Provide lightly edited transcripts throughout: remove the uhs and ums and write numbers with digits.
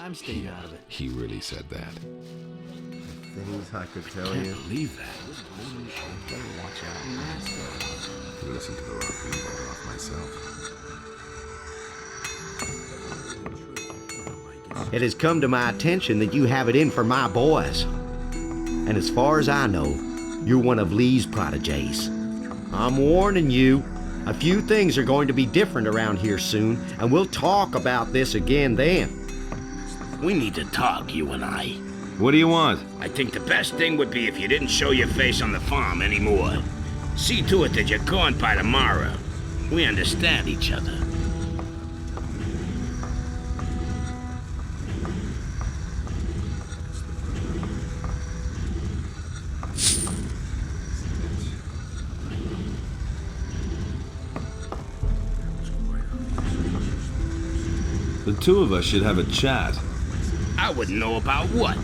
I'm staying out of it. He really said that. Things I could tell Can't you. believe that. Better watch out. I listened to the rock being off myself. It has come to my attention that you have it in for my boys. And as far as I know, you're one of Lee's protégés. I'm warning you, a few things are going to be different around here soon, and we'll talk about this again then. We need to talk, you and I. What do you want? I think the best thing would be if you didn't show your face on the farm anymore. See to it that you're gone by tomorrow. We understand each other. The two of us should have a chat. I wouldn't know about what.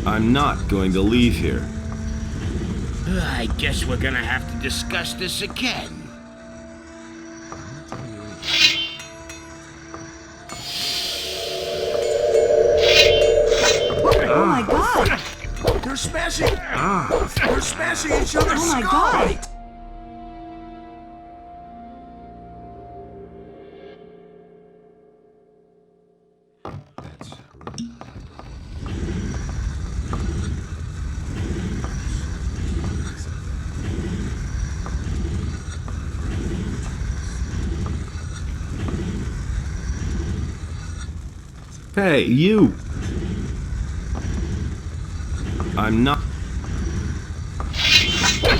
I'm not going to leave here. I guess we're gonna have to discuss this again. Oh my god! They're smashing! They're smashing each other's Oh my skull! god! Hey, you! I'm not...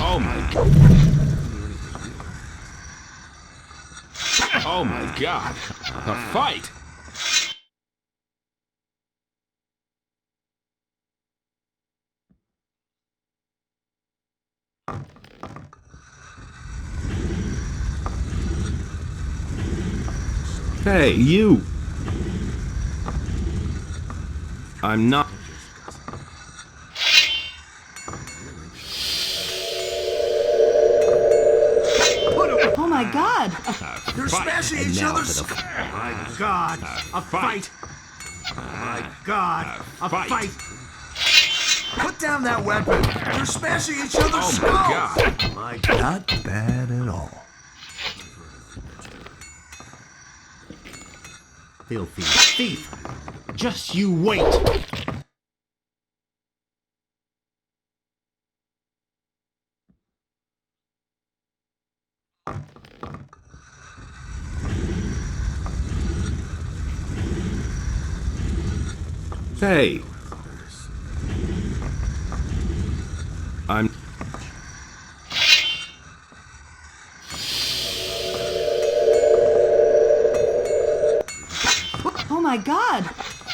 Oh my... Oh my god. A fight! Hey, you! I'm not... Oh my god! They're smashing each now other's for the- skull! My God! A fight! My God! A fight! Put down that weapon! They're smashing each other's skulls! My God! Not bad at all. Filthy thief! Just you wait! Hey! I'm... Oh my god!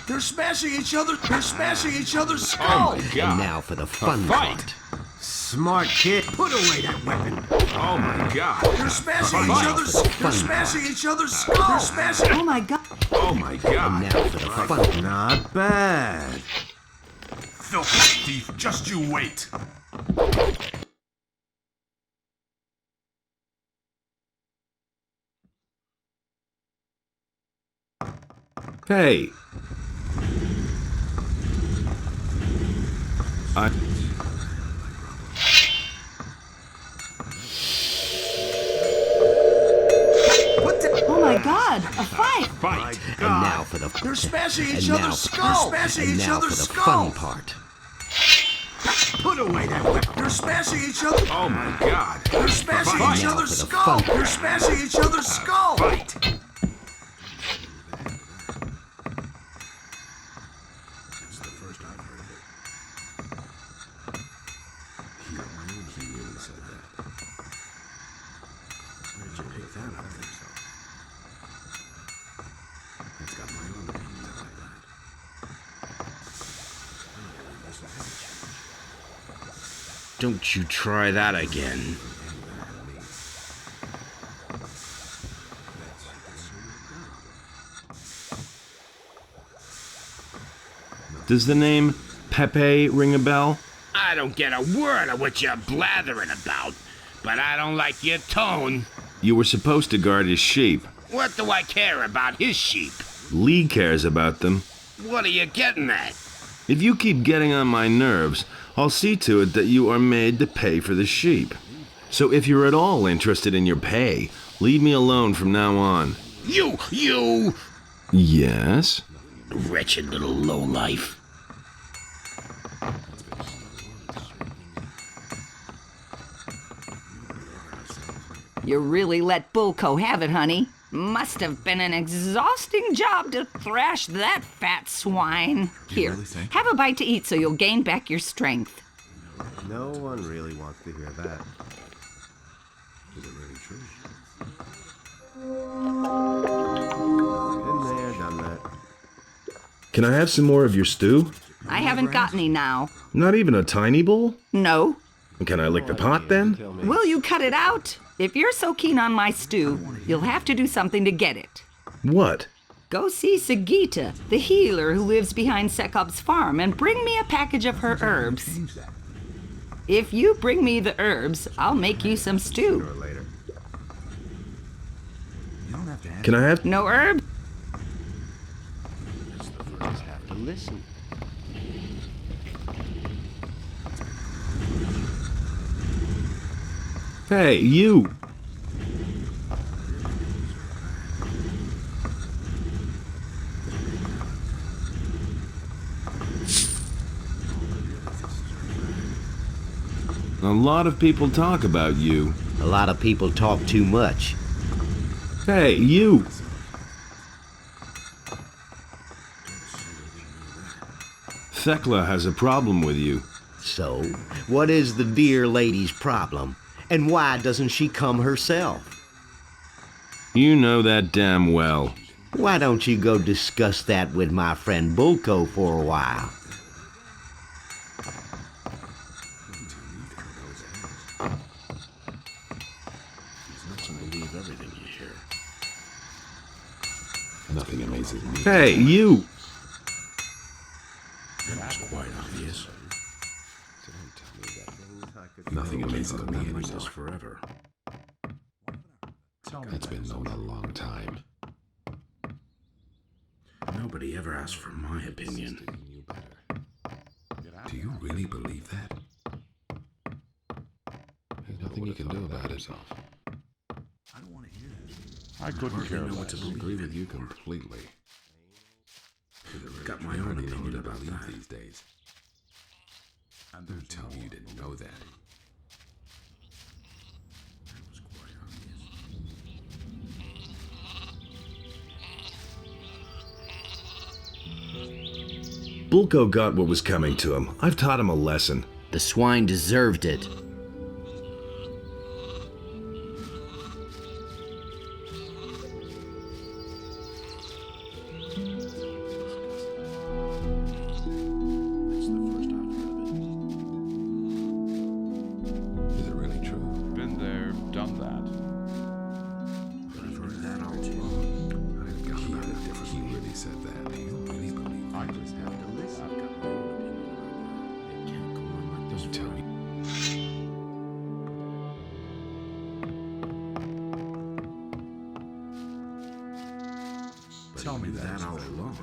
They're smashing each other! They're smashing each other's Oh skulls! my god. And now for the fun fight. part. Smart kid! Put away that weapon! Oh my god. They're smashing each Fight. other's... For the They're fun smashing each other's skulls! They're smashing... Oh my god! Oh my god. Now for the fun. Not bad. Filthy thief, just you wait. Hey! I... What the... Oh my god! A fight! Fight. And now for the... They're smashing And each now, other's skulls! They're smashing and each now for other's the fun skulls! part. Put away that weapon! They're smashing each other... Oh my god. They're smashing Fight. each Now other's for the skulls! fun. They're smashing each other's skulls! Fight. Don't you try that again. Does the name Pepe ring a bell? I don't get a word of what you're blathering about. but I don't like your tone. You were supposed to guard his sheep. What do I care about his sheep? Lee cares about them. What are you getting at? If you keep getting on my nerves, I'll see to it that you are made to pay for the sheep. So if you're at all interested in your pay, leave me alone from now on. You! Yes? Wretched little lowlife. You really let Bulko have it, honey. Must have been an exhausting job to thrash that fat swine. Here, really think? have a bite to eat so you'll gain back your strength. No one really wants to hear that. Is it really true? Been there, done that. Can I have some more of your stew? I haven't got any now. Not even a tiny bowl? No. Can I lick the pot then? Will you cut it out? If you're so keen on my stew, you'll have to do something to get it. What? Go see Sagita, the healer who lives behind Sekob's farm, and bring me a package of her herbs. If you bring me the herbs, I'll make you some stew. Can I have... No herbs? Have to listen. Hey, you! A lot of people talk about you. A lot of people talk too much. Hey, you! Thekla has a problem with you. So, what is the dear lady's problem? And why doesn't she come herself? You know that damn well. Why don't you go discuss that with my friend Bulko for a while? Nothing amazes me. Hey, you! That's quite obvious. Nothing amazes me Like anymore. this forever. It's been known a long time. Nobody ever asked for my opinion. Do you really believe that? There's nothing you can do about it. I couldn't care I less. agree with you completely. Got my own Hardly know opinion what to about believe that. these days. Don't tell me you didn't know that. Bulko got what was coming to him. I've taught him a lesson. The swine deserved it. Is it really true? Been there, done that. I've heard that all along. I've got about it different. He really said that. Do you really believe that? I just have to listen. I've got my own opinion about that. It can't go on like this. Don't tell me. Tell me that all along.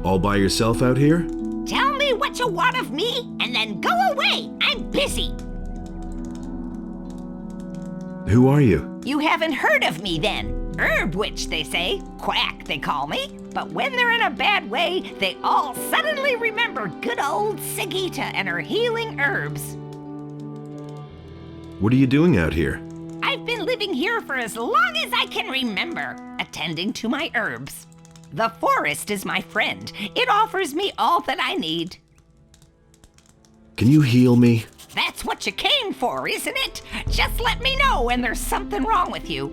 All by yourself out here? Tell me what you want of me, and then go away. I'm busy. Who are you? You haven't heard of me then. Herb witch, they say. Quack, they call me. But when they're in a bad way, they all suddenly remember good old Sagita and her healing herbs. What are you doing out here? I've been living here for as long as I can remember, attending to my herbs. The forest is my friend. It offers me all that I need. Can you heal me? That's what you came for, isn't it? Just let me know when there's something wrong with you.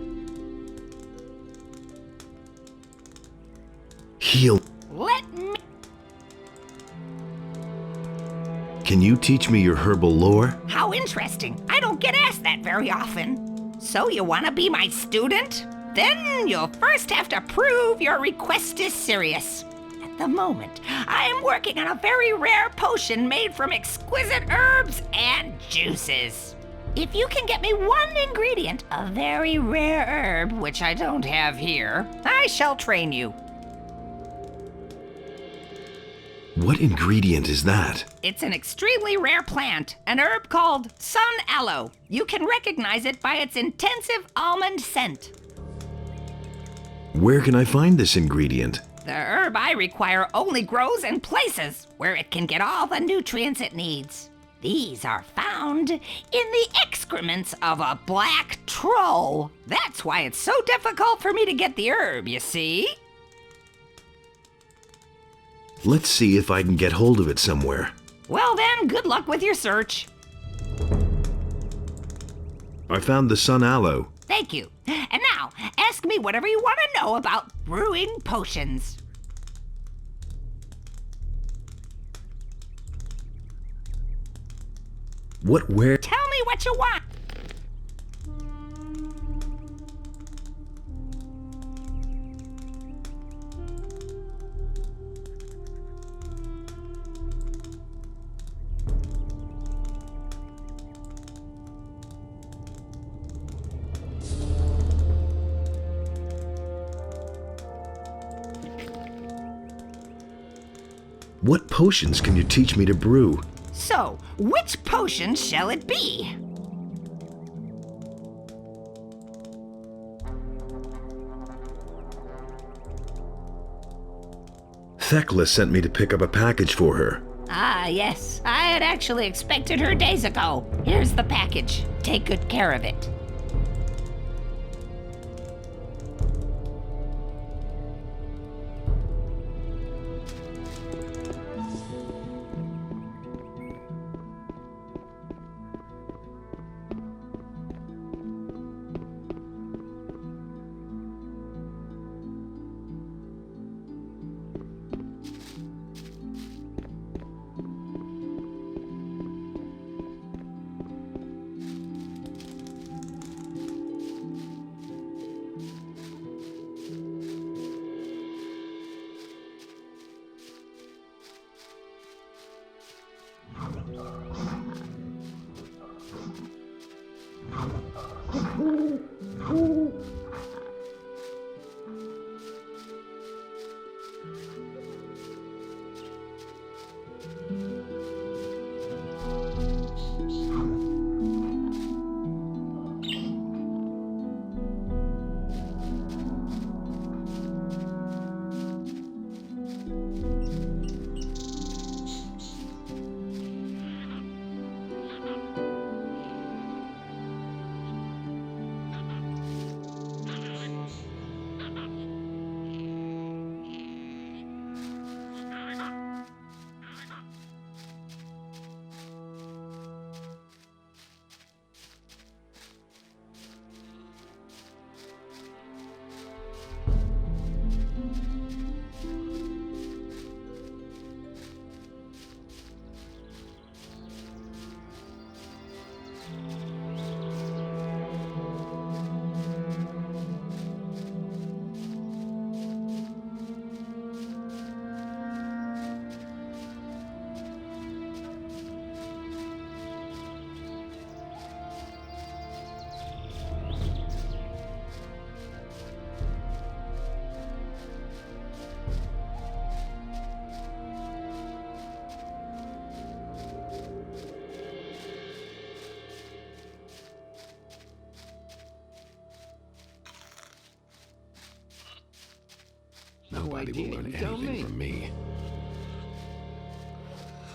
Heal. Let me... Can you teach me your herbal lore? How interesting. I don't get asked that very often. So you want to be my student? Then you'll first have to prove your request is serious. At the moment, I'm working on a very rare potion made from exquisite herbs and juices. If you can get me one ingredient, a very rare herb, which I don't have here, I shall train you. What ingredient is that? It's an extremely rare plant, an herb called sun aloe. You can recognize it by its intensive almond scent. Where can I find this ingredient? The herb I require only grows in places where it can get all the nutrients it needs. These are found in the excrements of a black troll. That's why it's so difficult for me to get the herb, you see? Let's see if I can get hold of it somewhere. Well then, good luck with your search. I found the sun aloe. Thank you. And now, ask me whatever you want to know about brewing potions. Where? Tell me what you want. What potions can you teach me to brew? So, which potion shall it be? Thecla sent me to pick up a package for her. Ah, yes. I had actually expected her days ago. Here's the package. Take good care of it. Nobody will learn anything from me.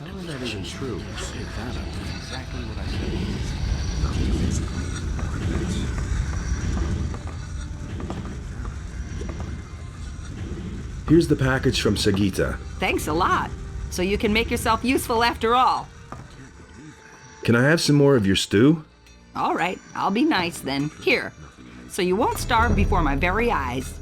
How is that even true? Say that, I'm doing exactly what I said. Here's the package from Sagita. Thanks a lot. So you can make yourself useful after all. Can I have some more of your stew? All right, I'll be nice then. Here. So you won't starve before my very eyes.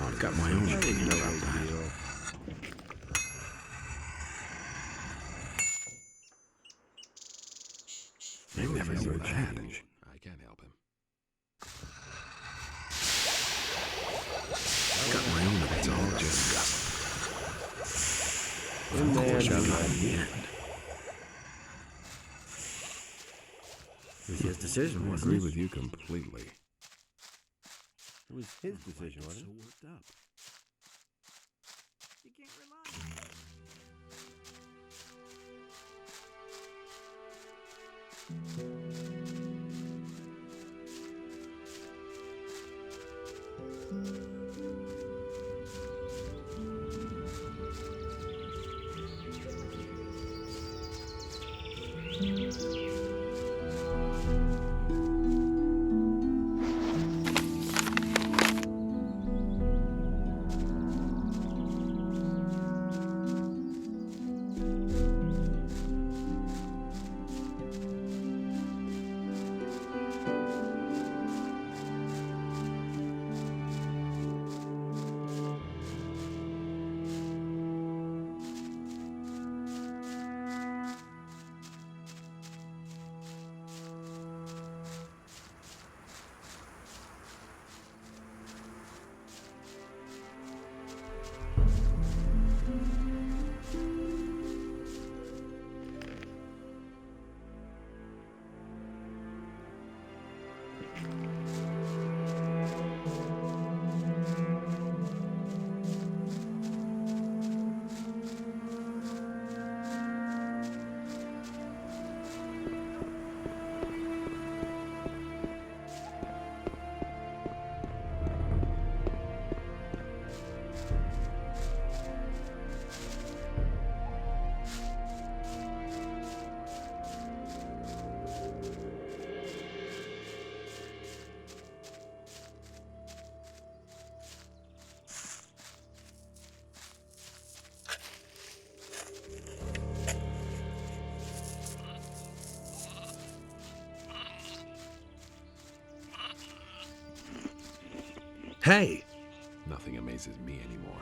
I've got my own opinion about that. They never knew that. I can't help him. I've got my own opinion. It's all just in there. The end. decision, I wasn't agree it? with you completely. It was his decision, wasn't it? worked up. You can't rely on me. Hey, Nothing amazes me anymore.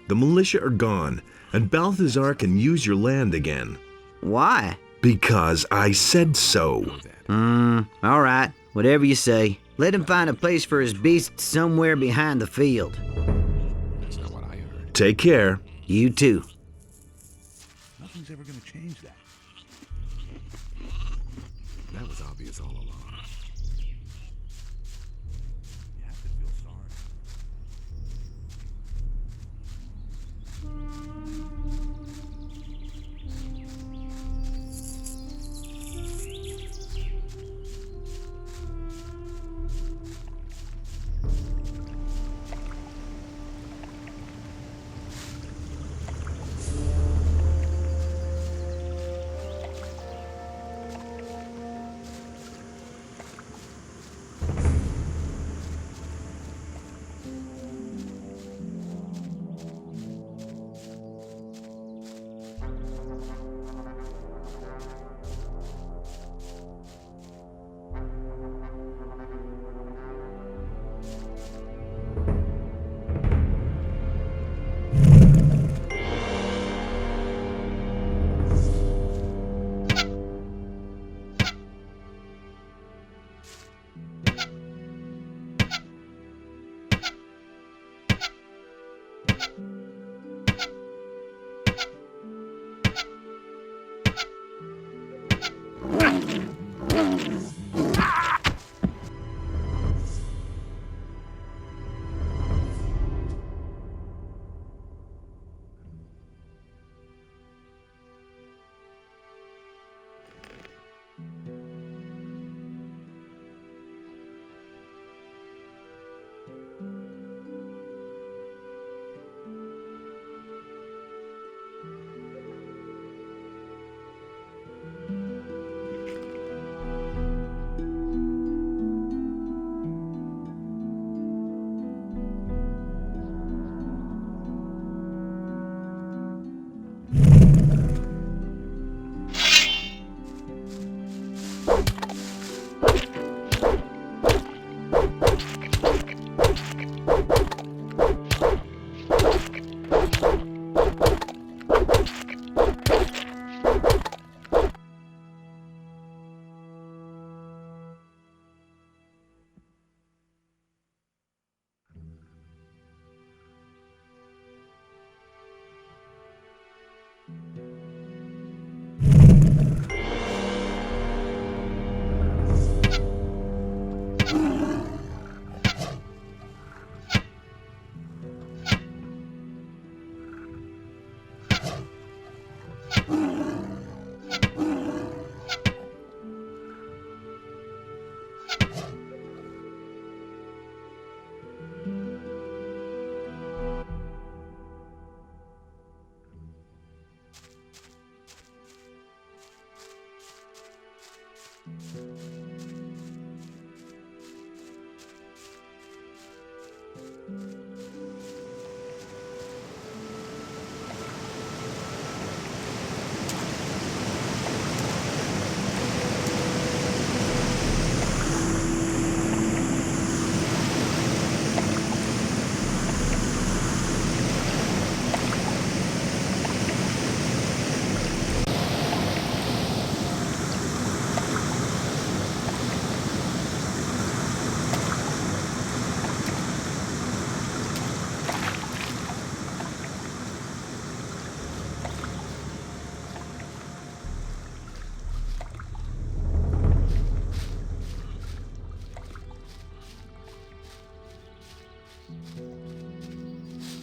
the militia are gone, and Balthazar can use your land again. Why? Because I said so. All right. Whatever you say. Let him find a place for his beast somewhere behind the field. That's not what I heard. Take care. You too. Nothing's ever gonna change that. That was obvious all along. You have to feel sorry.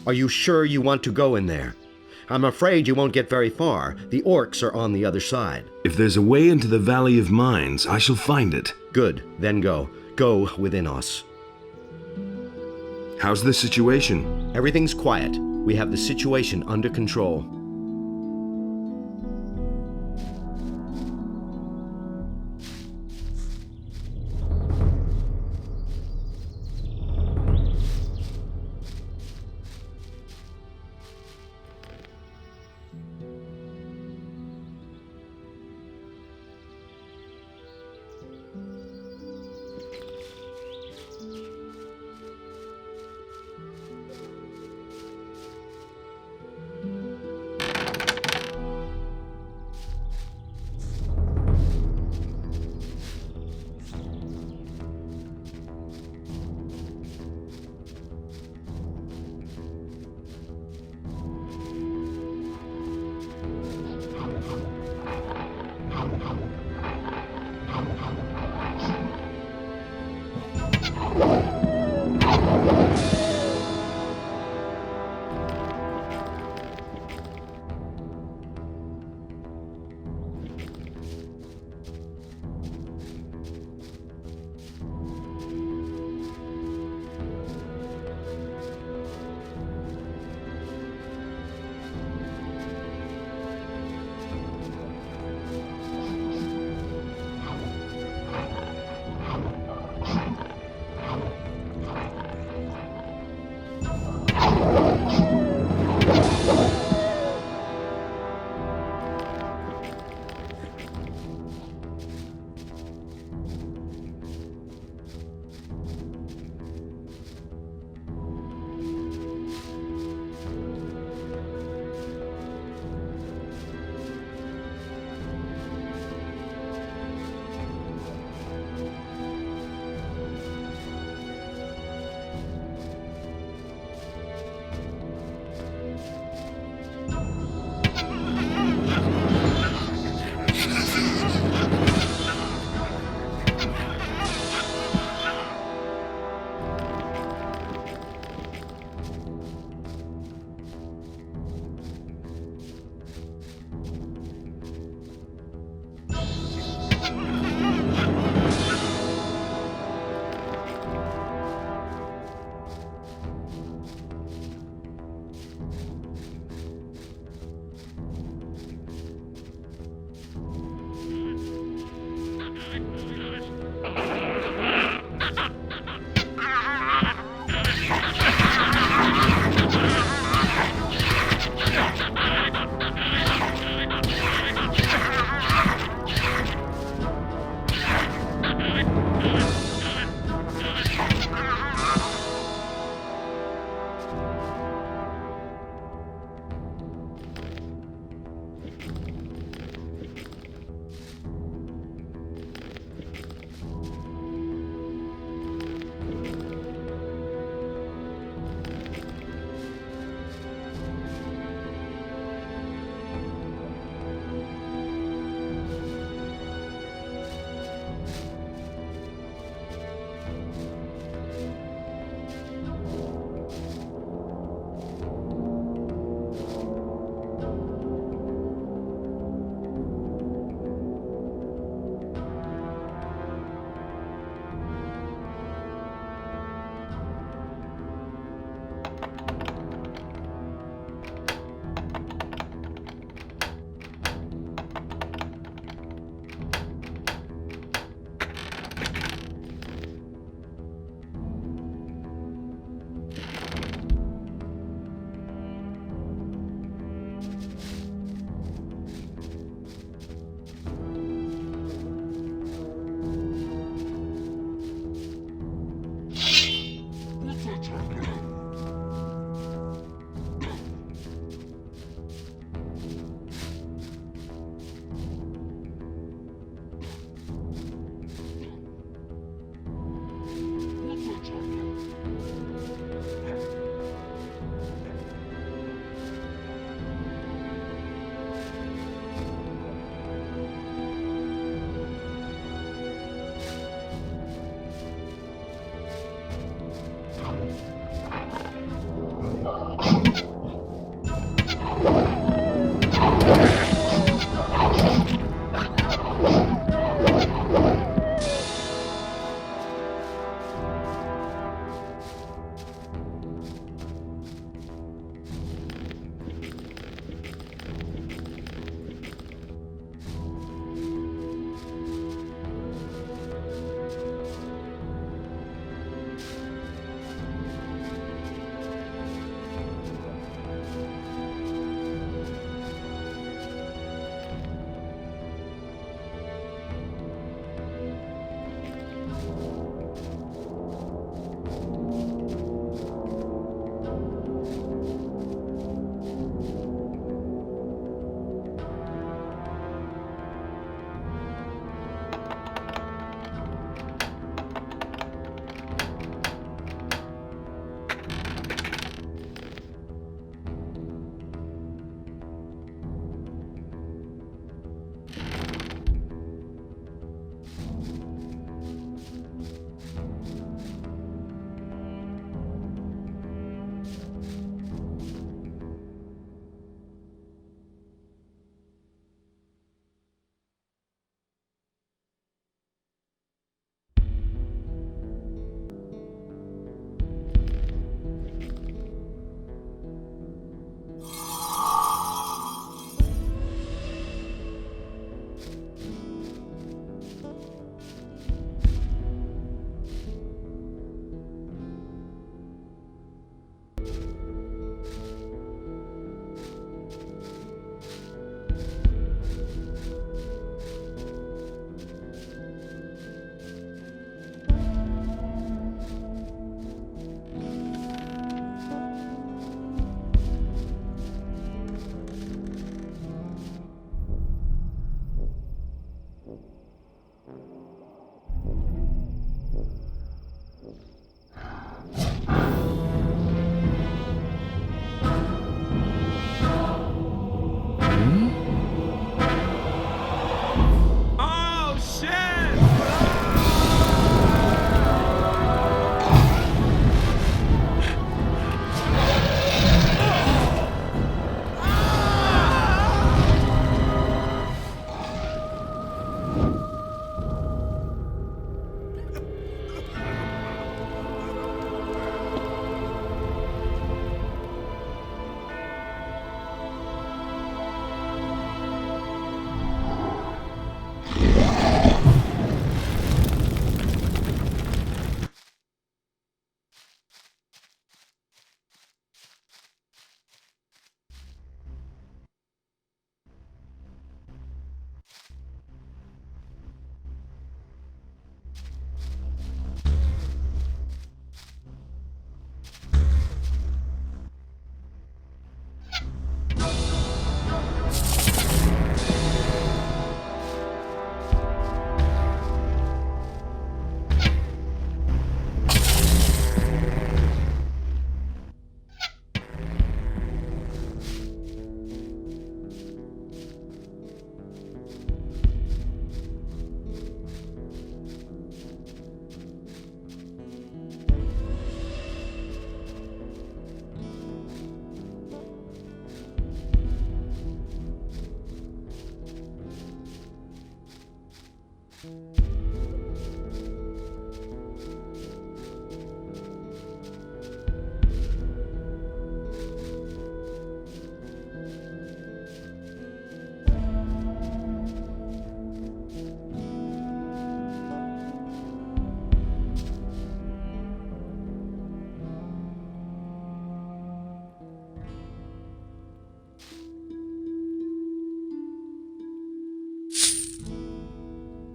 Are you sure you want to go in there? I'm afraid you won't get very far. The orcs are on the other side. If there's a way into the Valley of Mines, I shall find it. Good, then go. Go within us. How's the situation? Everything's quiet. We have the situation under control.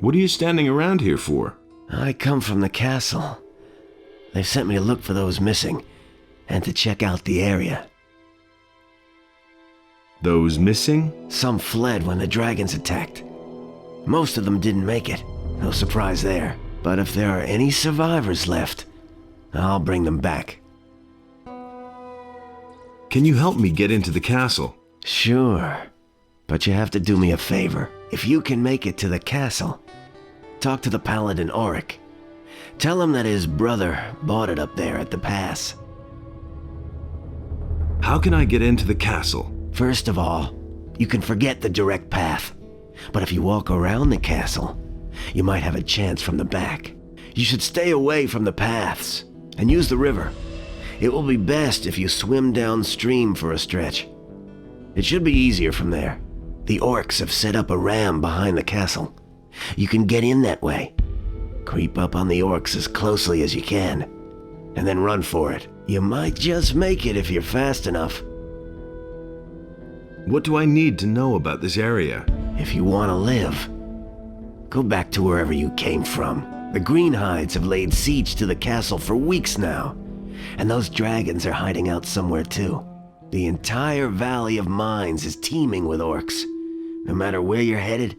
What are you standing around here for? I come from the castle. They've sent me to look for those missing and to check out the area. Those missing? Some fled when the dragons attacked. Most of them didn't make it. No surprise there. But if there are any survivors left, I'll bring them back. Can you help me get into the castle? Sure. But you have to do me a favor. If you can make it to the castle, talk to the paladin Auric. Tell him that his brother bought it up there at the pass. How can I get into the castle? First of all, you can forget the direct path. But if you walk around the castle, you might have a chance from the back. You should stay away from the paths and use the river. It will be best if you swim downstream for a stretch. It should be easier from there. The orcs have set up a ram behind the castle. You can get in that way. Creep up on the orcs as closely as you can, and then run for it. You might just make it if you're fast enough. What do I need to know about this area? If you want to live, go back to wherever you came from. The Greenhides have laid siege to the castle for weeks now, and those dragons are hiding out somewhere too. The entire Valley of Mines is teeming with orcs. No matter where you're headed,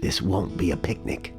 this won't be a picnic.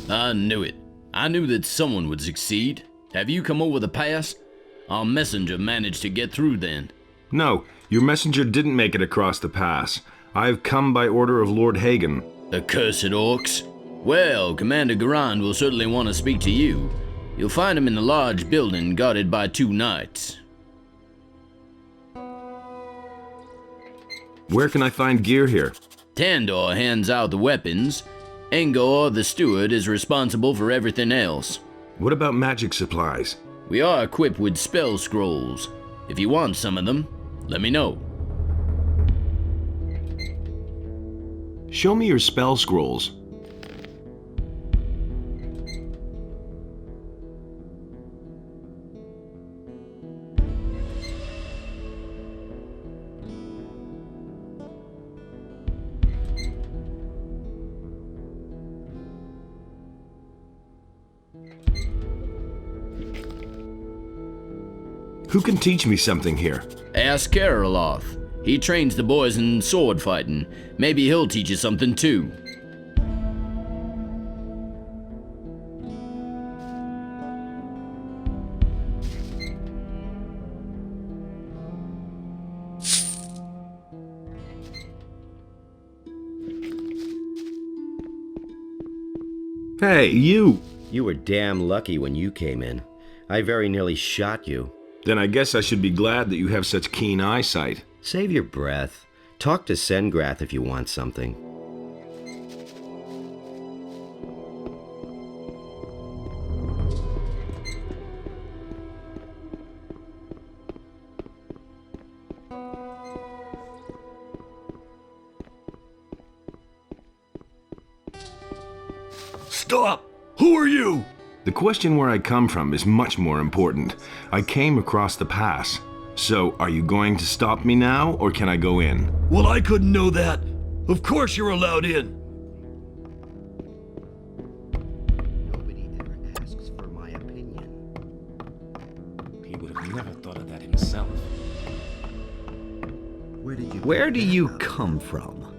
I knew it. I knew that someone would succeed. Have you come over the pass? Our messenger managed to get through then. No, your messenger didn't make it across the pass. I have come by order of Lord Hagen. Accursed orcs. Well, Commander Garand will certainly want to speak to you. You'll find him in the large building guarded by 2 knights. Where can I find gear here? Tandor hands out the weapons. Engor, the steward, is responsible for everything else. What about magic supplies? We are equipped with spell scrolls. If you want some of them, let me know. Show me your spell scrolls. Who can teach me something here? Ask Karoloth. He trains the boys in sword fighting. Maybe he'll teach you something too. Hey, you! You were damn lucky when you came in. I very nearly shot you. Then I guess I should be glad that you have such keen eyesight. Save your breath. Talk to Sengrath if you want something. Stop! Who are you? The question where I come from is much more important. I came across the pass. So, are you going to stop me now, or can I go in? Well, I couldn't know that. Of course you're allowed in. Nobody ever asks for my opinion. He would have never thought of that himself. Where do you come from?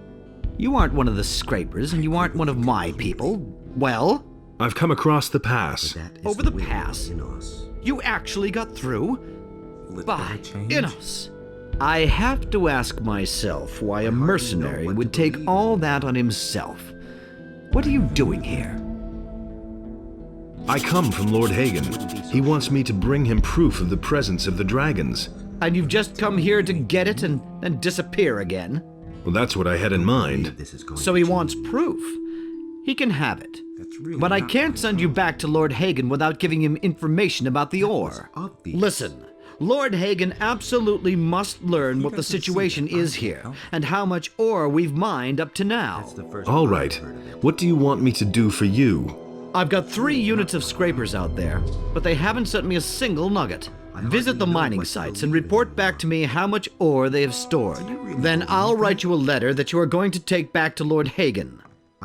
You aren't one of the scrapers, and you aren't one of my people. Well, I've come across the pass. over the pass. You actually got through? By Innos. I have to ask myself why a mercenary would take all that on himself. What are you doing here? I come from Lord Hagen. He wants me to bring him proof of the presence of the dragons. And you've just come here to get it and then disappear again? Well, that's what I had in mind. So he wants proof. He can have it. But I can't send you back to Lord Hagen without giving him information about the ore. Listen, Lord Hagen absolutely must learn what the situation is here, and how much ore we've mined up to now. All right. What do you want me to do for you? I've got 3 units of scrapers out there, but they haven't sent me a single nugget. Visit the mining sites and report back to me how much ore they have stored. Then I'll write you a letter that you are going to take back to Lord Hagen.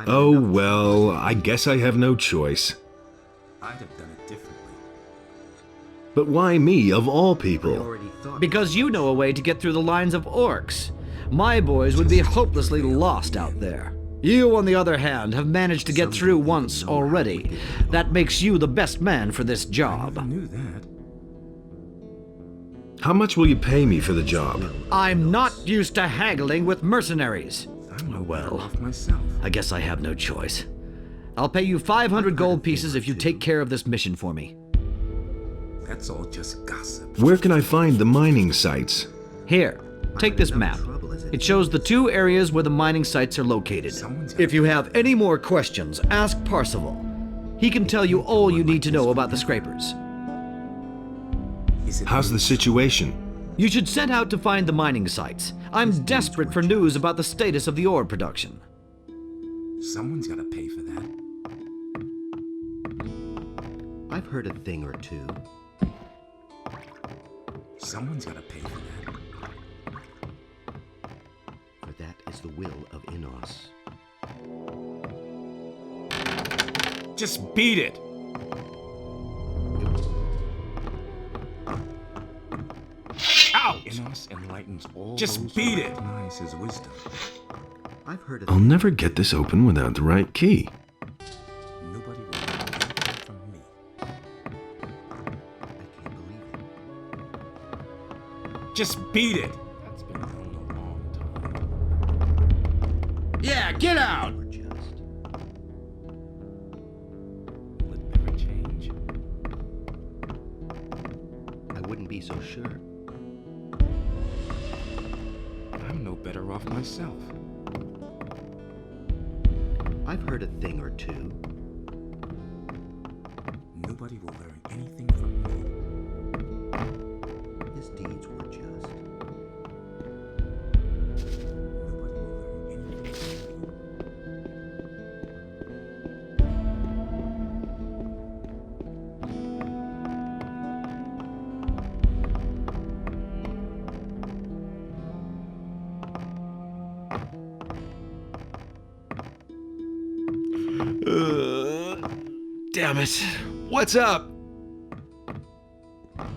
Oh, well, I guess I have no choice. I'd have done it differently. But why me, of all people? Because you know a way to get through the lines of orcs. My boys would be hopelessly lost out there. You, on the other hand, have managed to get through once already. That makes you the best man for this job. I knew that. How much will you pay me for the job? I'm not used to haggling with mercenaries. I'm Well, off myself. I guess I have no choice. I'll pay you 500 gold pieces if you take care of this mission for me. That's all just gossip. Where can I find the mining sites? Here, take this map. It shows the 2 areas where the mining sites are located. If you have any more questions, ask Parsival. He can tell you all you need to know about the scrapers. How's the situation? You should set out to find the mining sites. I'm desperate for news about the status of the ore production. Someone's gotta pay for that. I've heard a thing or two. Someone's gotta pay for that. For that is the will of Innos. Just beat it. Ouch! Innos enlightens all Just those beat who it. recognize his wisdom. I've heard a I'll never get this open without the right key. Nobody will learn anything from me. I can't believe it. Just beat it. That's been known a long time. Yeah, get out! Or just. Will it ever change? I wouldn't be so sure. I'm no better off myself. I've heard a thing or two. Nobody will learn anything from me. His deeds were just. Nobody will learn anything from me. Damn it. What's up? I'm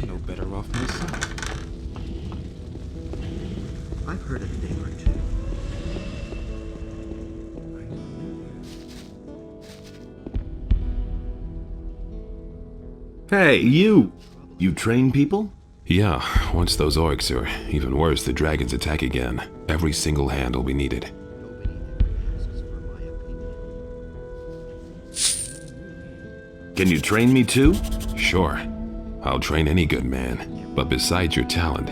no better off myself. I've heard a thing or two. Hey, you! You train people? Yeah, once those orcs, or even worse, the dragons attack again, every single hand will be needed. Nobody ever asks for my opinion. Can you train me too? Sure, I'll train any good man, but besides your talent,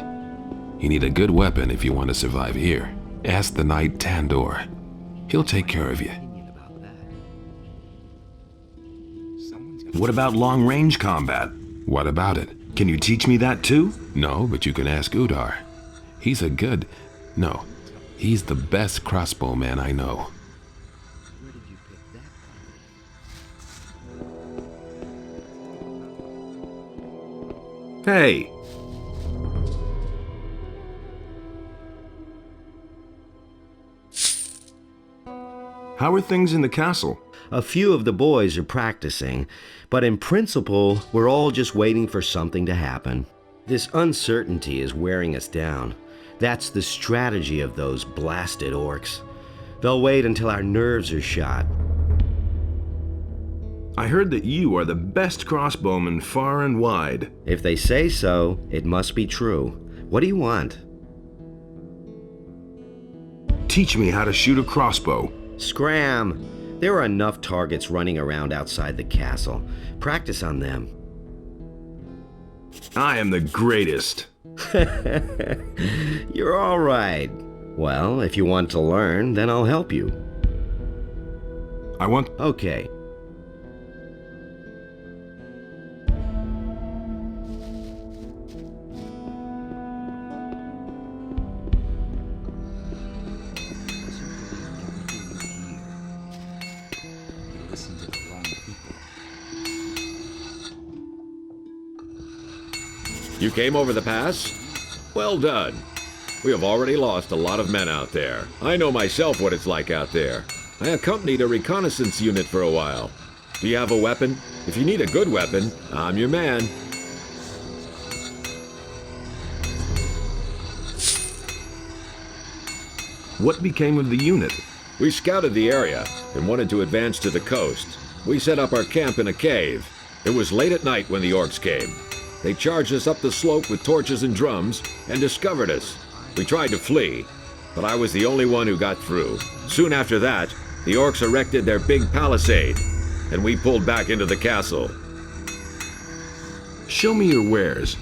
you need a good weapon if you want to survive here. Ask the knight Tandor. He'll take care of you. Opinion about that. Someone's gotta What about long-range combat? What about it? Can you teach me that too? No, but you can ask Udar. He's the best crossbowman I know. Where did you pick that from? Hey! How are things in the castle? A few of the boys are practicing, but in principle, we're all just waiting for something to happen. This uncertainty is wearing us down. That's the strategy of those blasted orcs. They'll wait until our nerves are shot. I heard that you are the best crossbowman far and wide. If they say so, it must be true. What do you want? Teach me how to shoot a crossbow. Scram! There are enough targets running around outside the castle. Practice on them. I am the greatest. You're all right. Well, if you want to learn, then I'll help you. I want... Okay. You came over the pass? Well done. We have already lost a lot of men out there. I know myself what it's like out there. I accompanied a reconnaissance unit for a while. Do you have a weapon? If you need a good weapon, I'm your man. What became of the unit? We scouted the area and wanted to advance to the coast. We set up our camp in a cave. It was late at night when the orcs came. They charged us up the slope with torches and drums and discovered us. We tried to flee, but I was the only one who got through. Soon after that, the orcs erected their big palisade, and we pulled back into the castle. Show me your wares.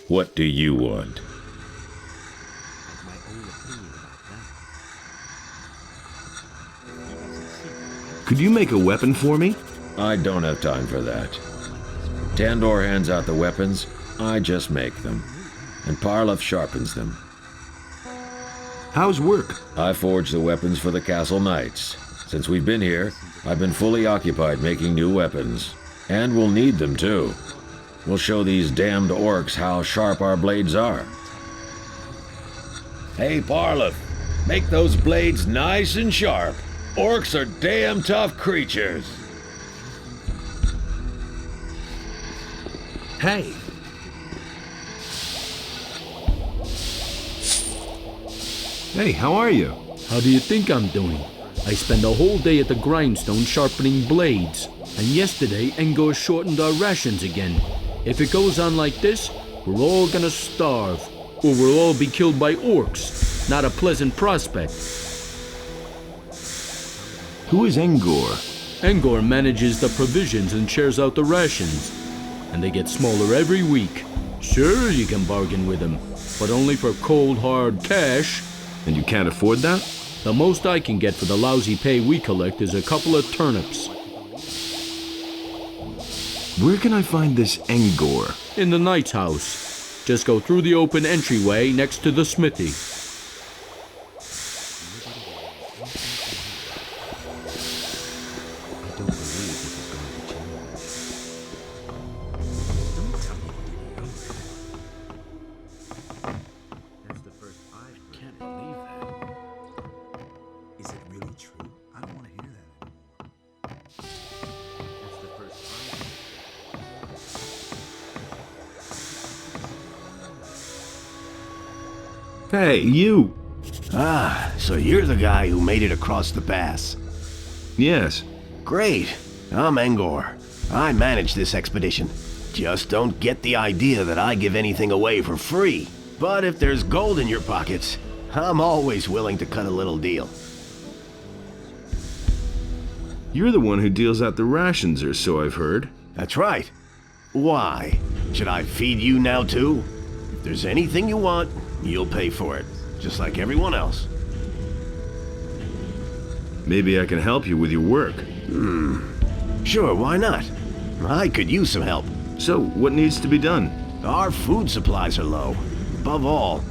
What do you want? Could you make a weapon for me? I don't have time for that. Tandor hands out the weapons, I just make them. And Parlov sharpens them. How's work? I forge the weapons for the castle knights. Since we've been here, I've been fully occupied making new weapons. And we'll need them too. We'll show these damned orcs how sharp our blades are. Hey, Parlov, make those blades nice and sharp. Orcs are damn tough creatures. Hey! Hey, how are you? How do you think I'm doing? I spend a whole day at the grindstone sharpening blades. And yesterday, Engor shortened our rations again. If it goes on like this, we're all gonna starve. Or we'll all be killed by orcs. Not a pleasant prospect. Who is Engor? Engor manages the provisions and shares out the rations. And they get smaller every week. Sure, you can bargain with him, but only for cold, hard cash. And you can't afford that? The most I can get for the lousy pay we collect is a couple of turnips. Where can I find this Engor? In the knight's house. Just go through the open entryway next to the smithy. Hey, you! Ah, so you're the guy who made it across the pass. Yes. Great. I'm Engor. I manage this expedition. Just don't get the idea that I give anything away for free. But if there's gold in your pockets, I'm always willing to cut a little deal. You're the one who deals out the rations, or so I've heard. That's right. Why? Should I feed you now too? If there's anything you want, you'll pay for it, just like everyone else. Maybe I can help you with your work. Sure, why not? I could use some help. So, what needs to be done? Our food supplies are low. Above all,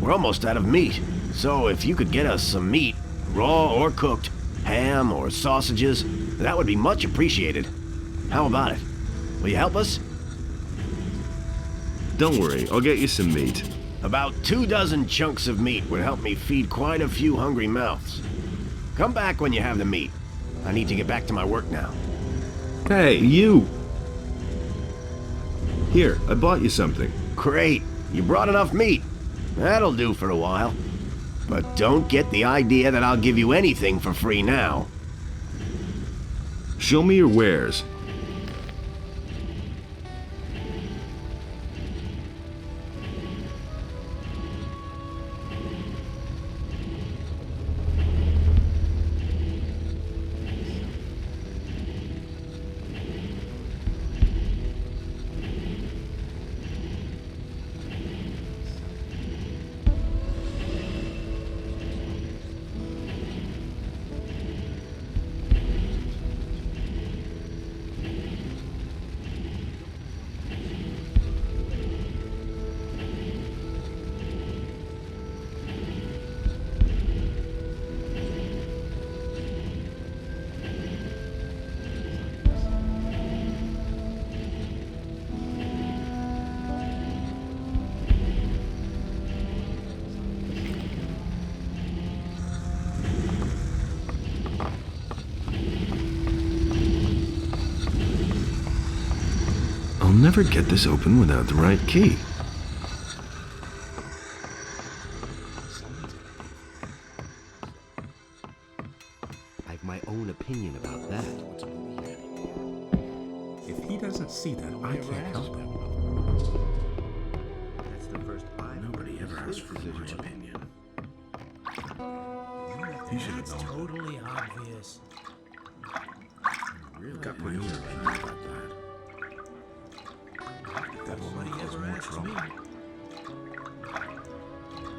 we're almost out of meat. So if you could get us some meat, raw or cooked, ham or sausages, that would be much appreciated. How about it? Will you help us? Don't worry, I'll get you some meat. About 24 chunks of meat would help me feed quite a few hungry mouths. Come back when you have the meat. I need to get back to my work now. Hey, you! Here, I bought you something. Great. You brought enough meat. That'll do for a while. But don't get the idea that I'll give you anything for free now. Show me your wares. I'll never get this open without the right key. I have my own opinion about that. If he doesn't see that, I can't help him. That's the first Nobody ever asked for my opinion. He should have known. Totally obvious. Really got my own opinion about that. That will only cause more trouble.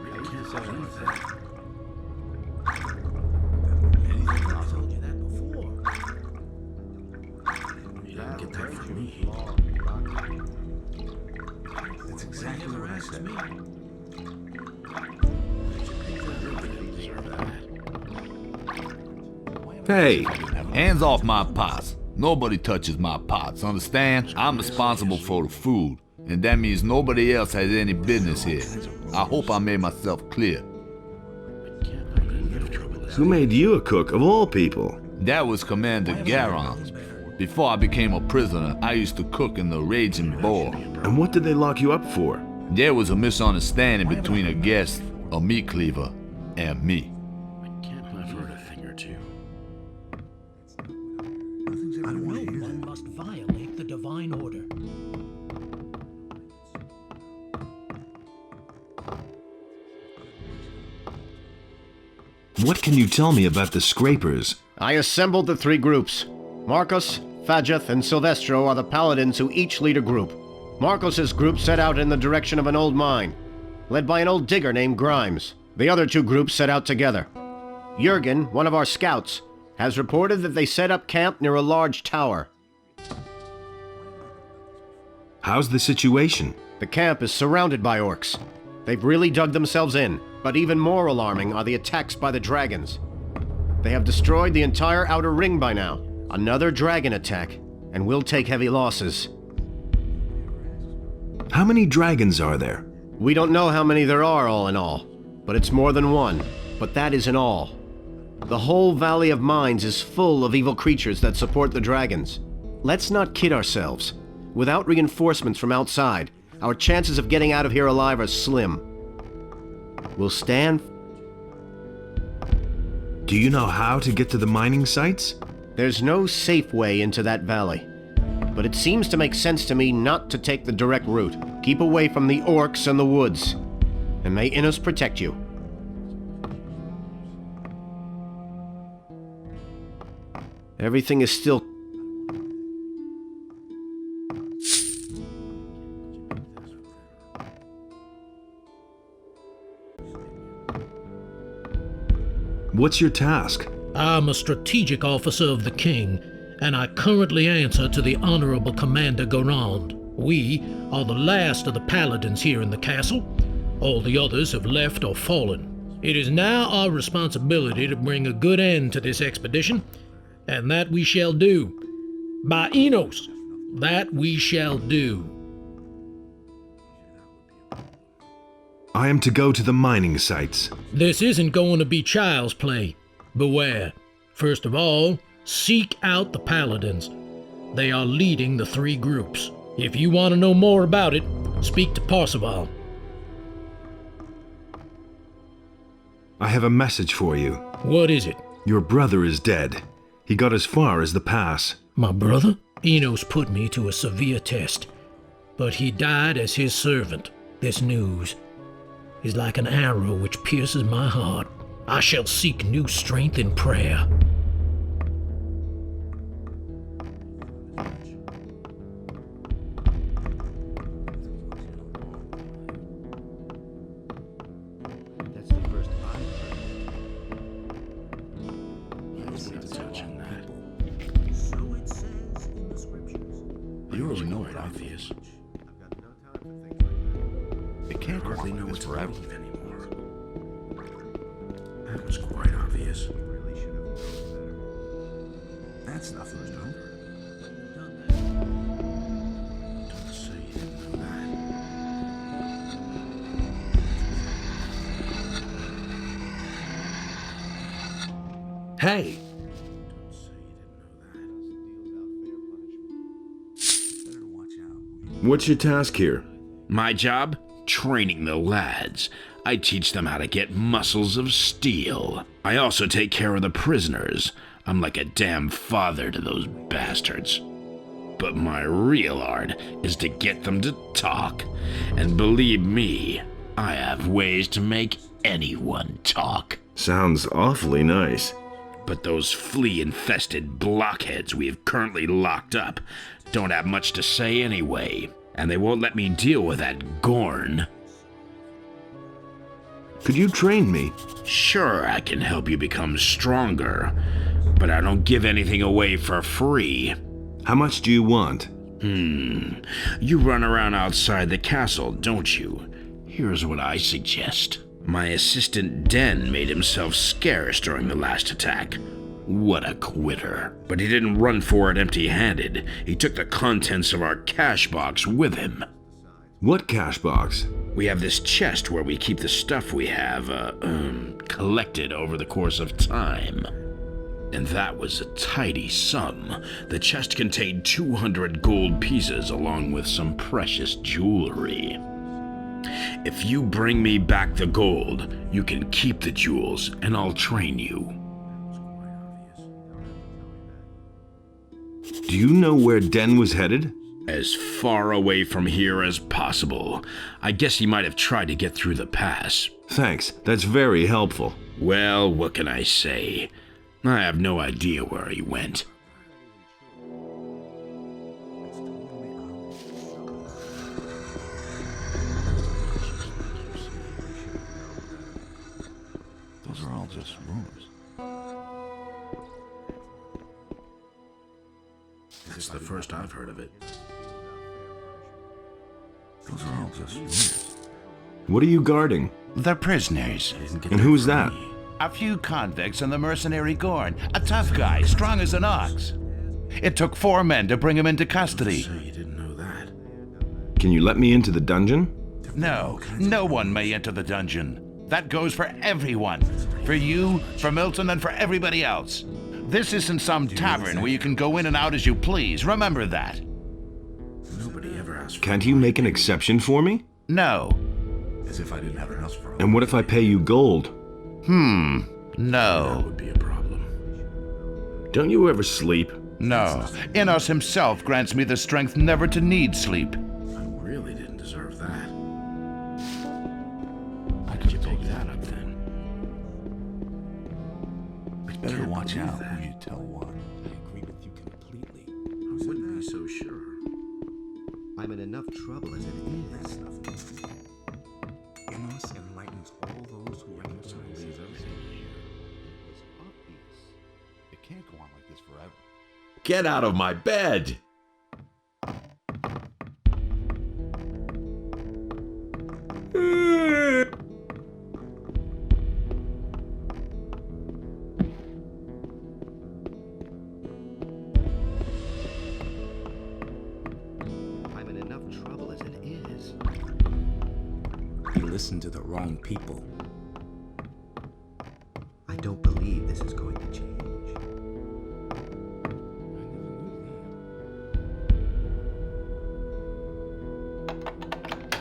Really can't say anything. I told you that before. You didn't get that from me. That's exactly what I said. Hey! Hands off my pots. Nobody touches my pots, understand? I'm responsible for the food, and that means nobody else has any business here. I hope I made myself clear. Who made you a cook of all people? That was Commander Garon. Before I became a prisoner, I used to cook in the Raging Boar. And what did they lock you up for? There was a misunderstanding between a guest, a meat cleaver, and me. I've heard a thing or two. No one must violate the divine order. What can you tell me about the Scrapers? I assembled the 3 groups. Marcos, Fadjeth, and Silvestro are the paladins who each lead a group. Marcos's group set out in the direction of an old mine, led by an old digger named Grimes. The other 2 groups set out together. Jurgen, one of our scouts, has reported that they set up camp near a large tower. How's the situation? The camp is surrounded by orcs. They've really dug themselves in, but even more alarming are the attacks by the dragons. They have destroyed the entire outer ring by now. Another dragon attack, and we'll take heavy losses. How many dragons are there? We don't know how many there are all in all, but it's more than one. But that isn't all. The whole Valley of Mines is full of evil creatures that support the dragons. Let's not kid ourselves. Without reinforcements from outside, our chances of getting out of here alive are slim. We'll stand... Do you know how to get to the mining sites? There's no safe way into that valley. But it seems to make sense to me not to take the direct route. Keep away from the orcs and the woods. And may Innos protect you. Everything is still... What's your task? I'm a strategic officer of the king, and I currently answer to the Honorable Commander Garand. We are the last of the paladins here in the castle. All the others have left or fallen. It is now our responsibility to bring a good end to this expedition, and that we shall do. By Enos, that we shall do. I am to go to the mining sites. This isn't going to be child's play. Beware. First of all, seek out the paladins. They are leading the 3 groups. If you want to know more about it, speak to Parzival. I have a message for you. What is it? Your brother is dead. He got as far as the pass. My brother? Enos put me to a severe test, but he died as his servant. This news is like an arrow which pierces my heart. I shall seek new strength in prayer. That's the first I've heard. I don't need to touch on that. So it says in the scriptures. You already know what obvious. It can't hardly know it's forever anymore. That was quite obvious. That's nothing to know. Don't say you didn't know that. Hey! What's your task here? My job? Training the lads. I teach them how to get muscles of steel. I also take care of the prisoners. I'm like a damn father to those bastards. But my real art is to get them to talk. And believe me, I have ways to make anyone talk. Sounds awfully nice. But those flea-infested blockheads we have currently locked up don't have much to say anyway. And they won't let me deal with that Gorn. Could you train me? Sure, I can help you become stronger, but I don't give anything away for free. How much do you want? You run around outside the castle, don't you? Here's what I suggest. My assistant Den made himself scarce during the last attack. What a quitter. But he didn't run for it empty-handed. He took the contents of our cash box with him. What cash box? We have this chest where we keep the stuff we have, collected over the course of time. And that was a tidy sum. The chest contained 200 gold pieces along with some precious jewelry. If you bring me back the gold, you can keep the jewels and I'll train you. Do you know where Den was headed? As far away from here as possible. I guess he might have tried to get through the pass. Thanks, that's very helpful. Well, what can I say? I have no idea where he went. Those are all just rumors. This is the first I've heard of it. Those are all just rumors. What are you guarding? The prisoners. And who's that? A few convicts and the mercenary Gorn. A tough guy, strong as an ox. It took 4 men to bring him into custody. So you didn't know that. Can you let me into the dungeon? No, no one may enter the dungeon. That goes for everyone. For you, for Milton, and for everybody else. This isn't some tavern where you can go in and out as you please. Remember that. Nobody ever asked for Can't you make an exception for me? No. As if I didn't have enough for all. And what if I pay you gold? No. That would be a problem. Don't you ever sleep? No. Enos himself grants me the strength never to need sleep. I really didn't deserve that. I could pick that up then. Better watch out who you tell what. enough trouble as it is. Enos enlightens all those who recognize his wisdom. It can't go on like this forever. Get out of my bed! I'm in enough trouble as it is. You listen to the wrong people. I don't believe this is going to change.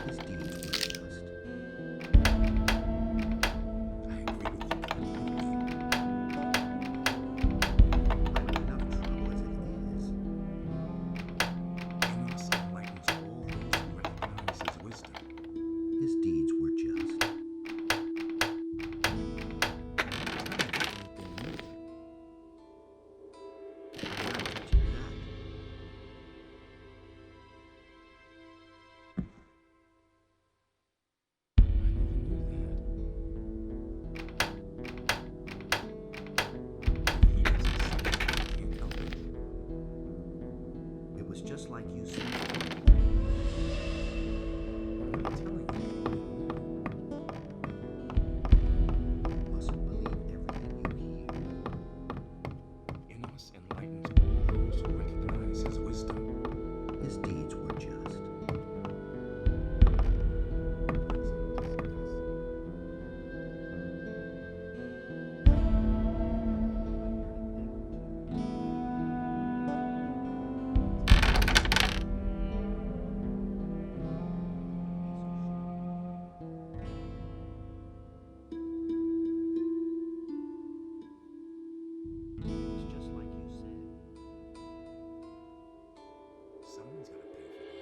His deeds were just. I agree with you completely. I'm in enough trouble as it is. Enos enlightens all those who recognize his wisdom. His deeds were just. It was just like you said. I'm not telling you. You mustn't believe everything you hear. Enos enlightens all those who recognize his wisdom. His deeds were just. It was just like you said. Someone's gotta pay for that.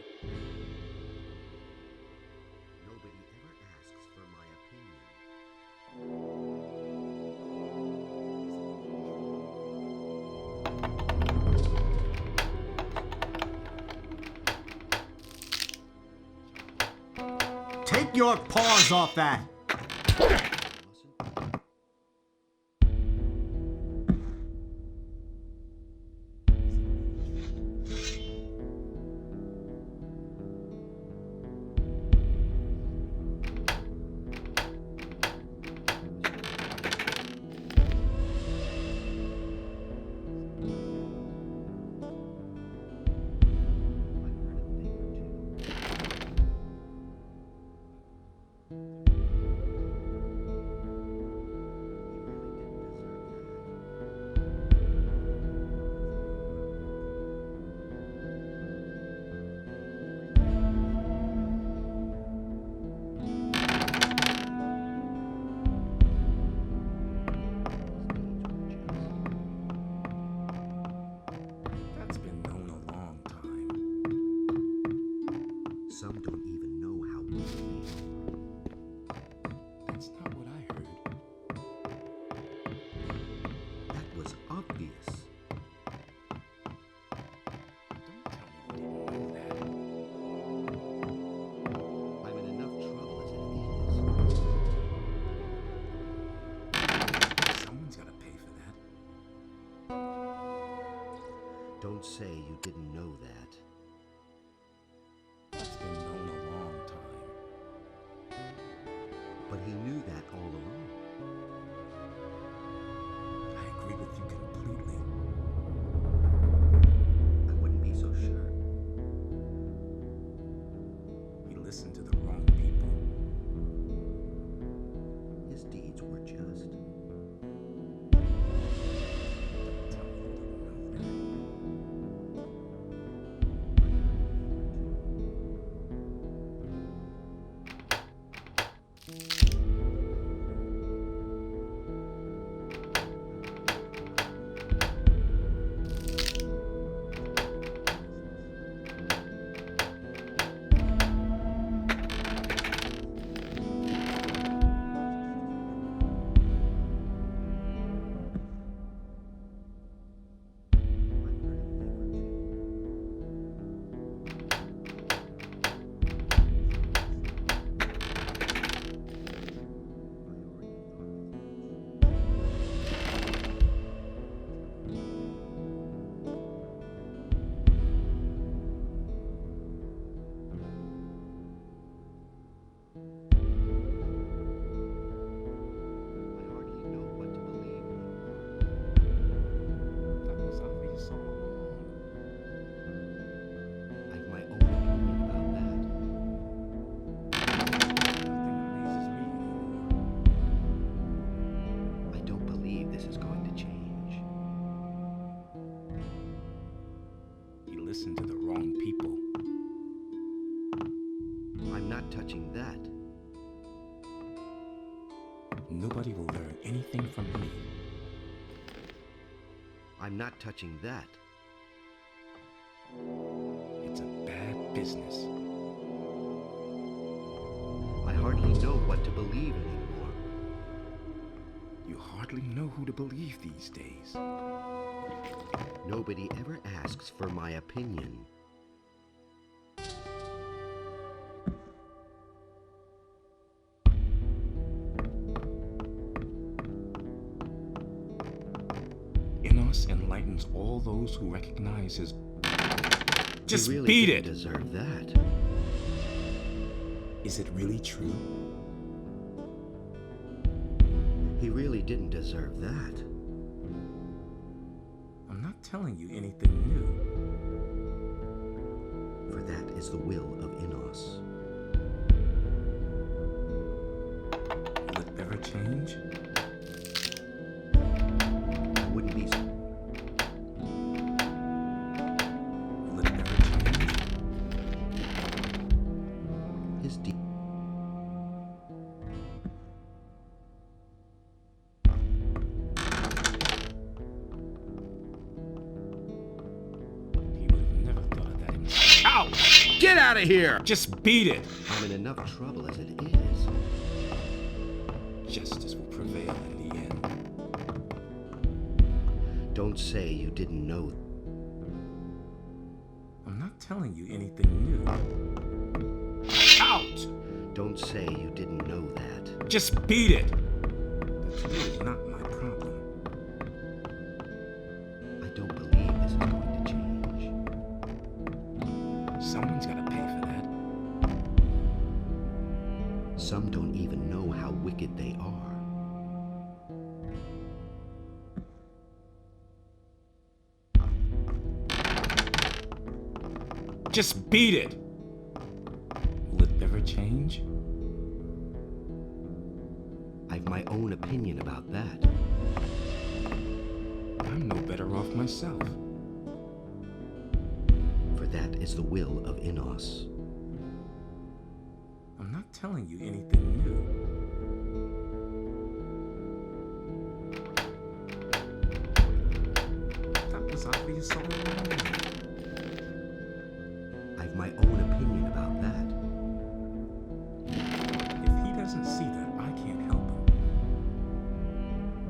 Nobody ever asks for my opinion. Take your paws off that! That's been known a long time. Some don't even know how weak they are. That's not what I heard. That was obvious. Don't tell me you didn't know that. I'm in enough trouble as it Someone's gotta pay for that. is. Don't say you didn't know that. That's been known a long time. But he knew that all along. I agree with you completely. I wouldn't be so sure. You listen to the wrong people. His deeds were just. Don't tell me you didn't know that. listen to the wrong people. I'm not touching that. Nobody will learn anything from me. I'm not touching that. It's a bad business. I hardly know what to believe anymore. You hardly know who to believe these days. Nobody ever asks for my opinion. Enos enlightens all those who recognize his... Just He really beat didn't it! Deserve that. Is it really true? He really didn't deserve that. I'm not telling you anything new. For that is the will of Enos. Will it ever change? Wouldn't be so. Will it ever change? His deep. He would have never thought of that himself. Ow! Get out of here! Just beat it! I'm in enough trouble as it is. Justice will prevail in the end. Don't say you didn't know. I'm not telling you anything new. Out! Don't say you didn't know that. Just beat it! That's really not my problem. I don't believe this is going to change. Someone's gotta pay for that. Some don't even know how wicked they are. Just beat it! Will it ever change? I've my own opinion about that. I'm no better off myself. For that is the will of Enos. I'm not telling you anything new. That was obvious all along. I've my own opinion about that. If he doesn't see that, I can't help him.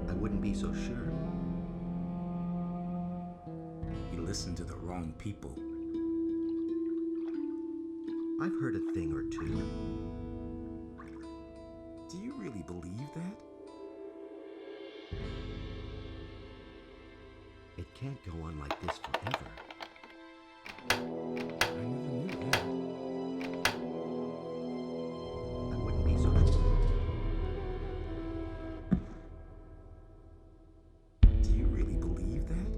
I wouldn't be so sure. He listened to the wrong people. I've heard a thing or two. Do you really believe that? It can't go on like this forever. I never knew that. I wouldn't be so sure. Do you really believe that?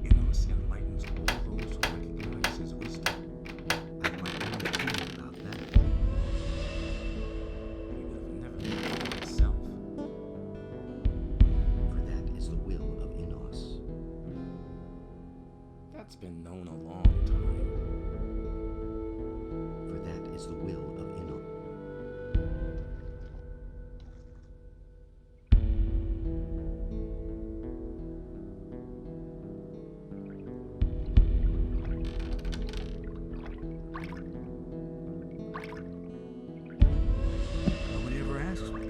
Enos enlightens all those who recognize his wisdom. I've my own opinion about that. He would have never made it himself. For that is the will of Enos. That's been known a long time. For that is the will of Enos. Nobody ever asks me.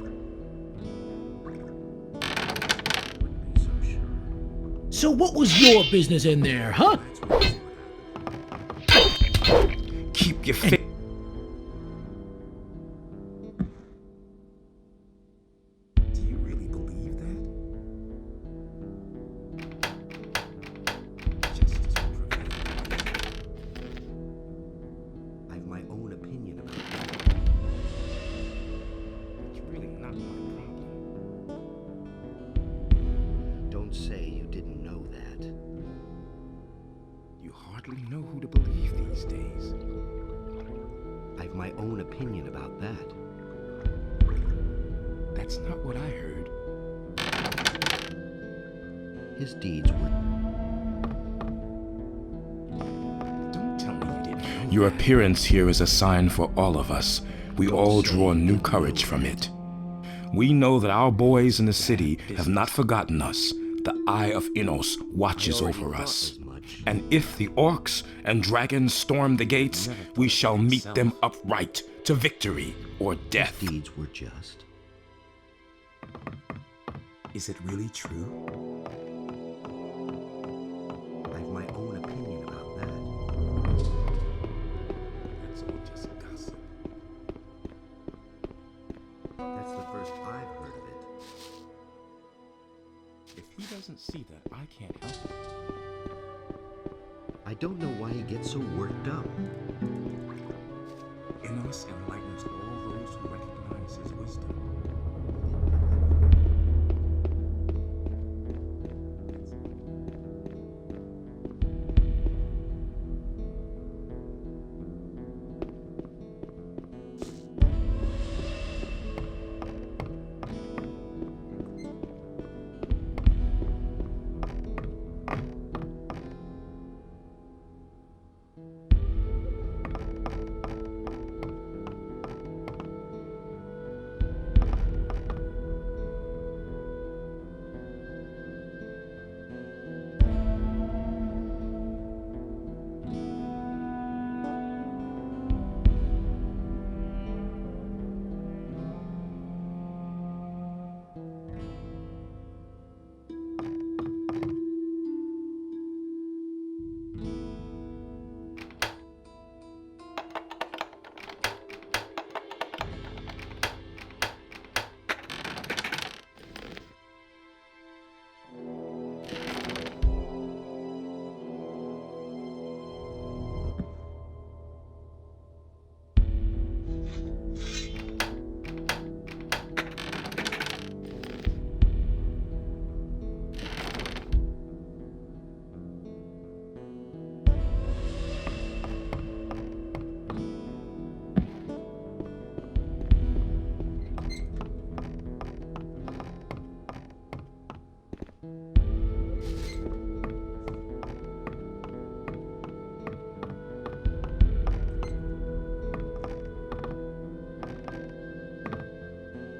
Wouldn't be so sure. So what was your business in there, huh? Keep your face. Do you really believe that? Justice will prevail. I've my own opinion about that. It's really not my problem. Don't say you didn't know that. You hardly know who to believe these days. I've my own opinion about that. That's not what I heard. His deeds were... Don't tell me you didn't know. Your appearance here is a sign for all of us. We all draw new courage from it. We know that our boys in the city have not forgotten us. The Eye of Innos watches over us. And if the orcs and dragons storm the gates, we shall meet them upright to victory or death. His deeds were just. Is it really true? I have my own opinion about that. That's all just gossip. That's the first I've heard of it. If he doesn't see that, I can't help it. I don't know why he gets so worked up. Innos enlightens all those who recognize his wisdom.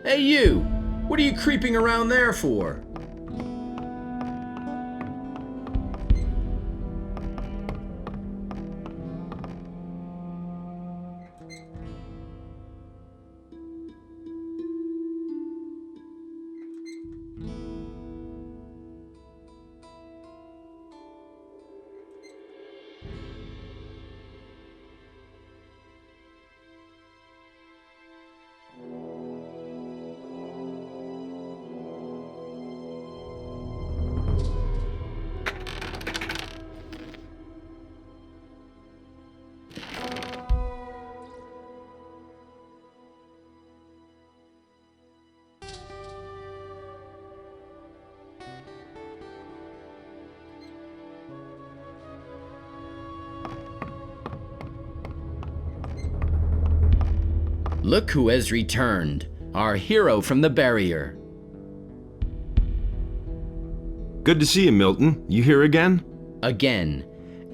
Hey you! What are you creeping around there for? Look who has returned, our hero from the barrier. Good to see you, Milton. You here again? Again.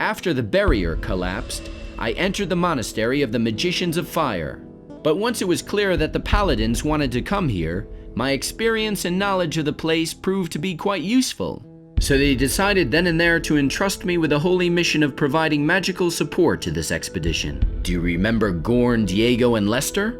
After the barrier collapsed, I entered the monastery of the Magicians of Fire. But once it was clear that the paladins wanted to come here, my experience and knowledge of the place proved to be quite useful. So they decided then and there to entrust me with the holy mission of providing magical support to this expedition. Do you remember Gorn, Diego, and Lester?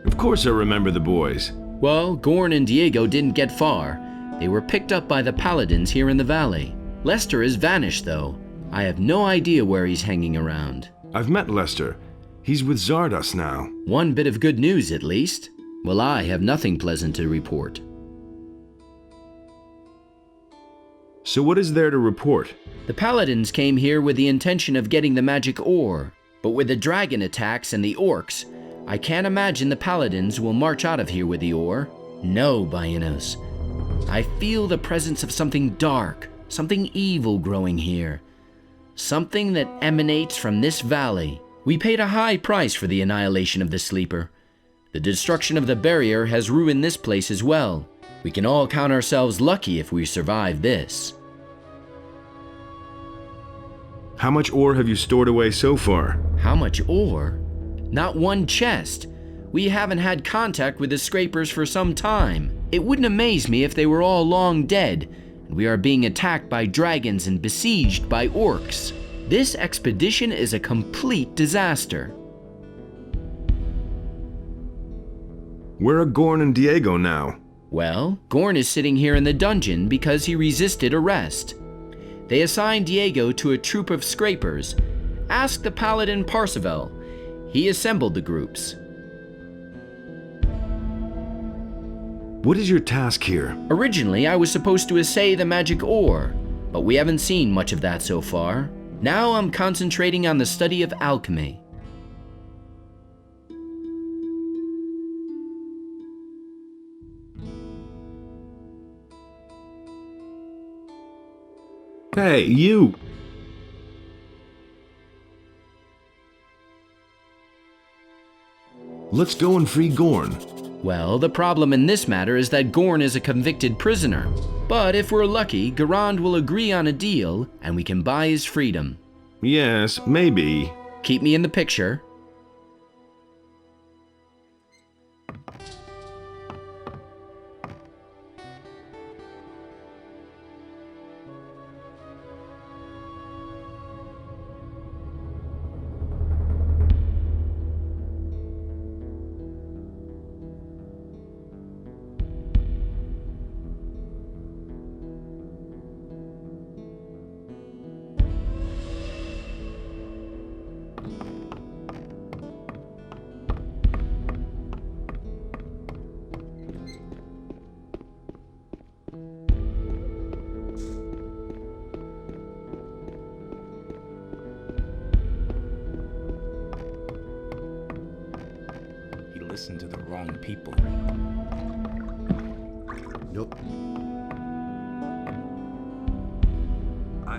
Of course I remember the boys. Well, Gorn and Diego didn't get far. They were picked up by the paladins here in the valley. Lester has vanished, though. I have no idea where he's hanging around. I've met Lester. He's with Zardos now. One bit of good news, at least. Well, I have nothing pleasant to report. So what is there to report? The paladins came here with the intention of getting the magic ore, but with the dragon attacks and the orcs, I can't imagine the paladins will march out of here with the ore. No, Baianos. I feel the presence of something dark, something evil growing here. Something that emanates from this valley. We paid a high price for the annihilation of the Sleeper. The destruction of the barrier has ruined this place as well. We can all count ourselves lucky if we survive this. How much ore have you stored away so far? How much ore? Not one chest. We haven't had contact with the scrapers for some time. It wouldn't amaze me if they were all long dead, and we are being attacked by dragons and besieged by orcs. This expedition is a complete disaster. Where are Gorn and Diego now? Well, Gorn is sitting here in the dungeon because he resisted arrest. They assigned Diego to a troop of scrapers. Ask the paladin Parseval. He assembled the groups. What is your task here? Originally, I was supposed to assay the magic ore, but we haven't seen much of that so far. Now I'm concentrating on the study of alchemy. Hey, you! Let's go and free Gorn. Well, the problem in this matter is that Gorn is a convicted prisoner. But if we're lucky, Garand will agree on a deal, and we can buy his freedom. Yes, maybe. Keep me in the picture. Listen to the wrong people. Nope.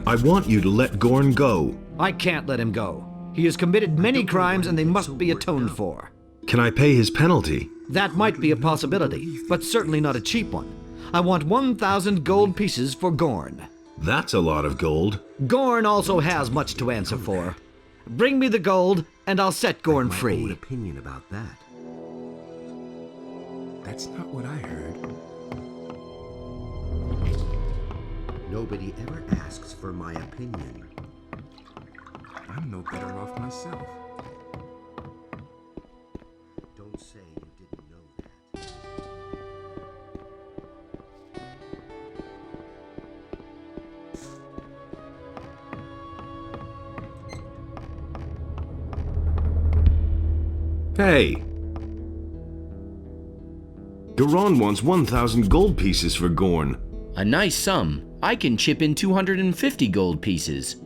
I want you to let Gorn go. I can't let him go. He has committed many crimes and they must be atoned for. Can I pay his penalty? That might be a possibility, but certainly not a cheap one. I want 1,000 gold pieces for Gorn. That's a lot of gold. Gorn also has much to answer for. Bring me the gold, and I'll set Gorn free. My own opinion about that. That's not what I heard. Nobody ever asks for my opinion. I'm no better off myself. Don't say you didn't know that. Hey! Garon wants 1,000 gold pieces for Gorn. A nice sum. I can chip in 250 gold pieces.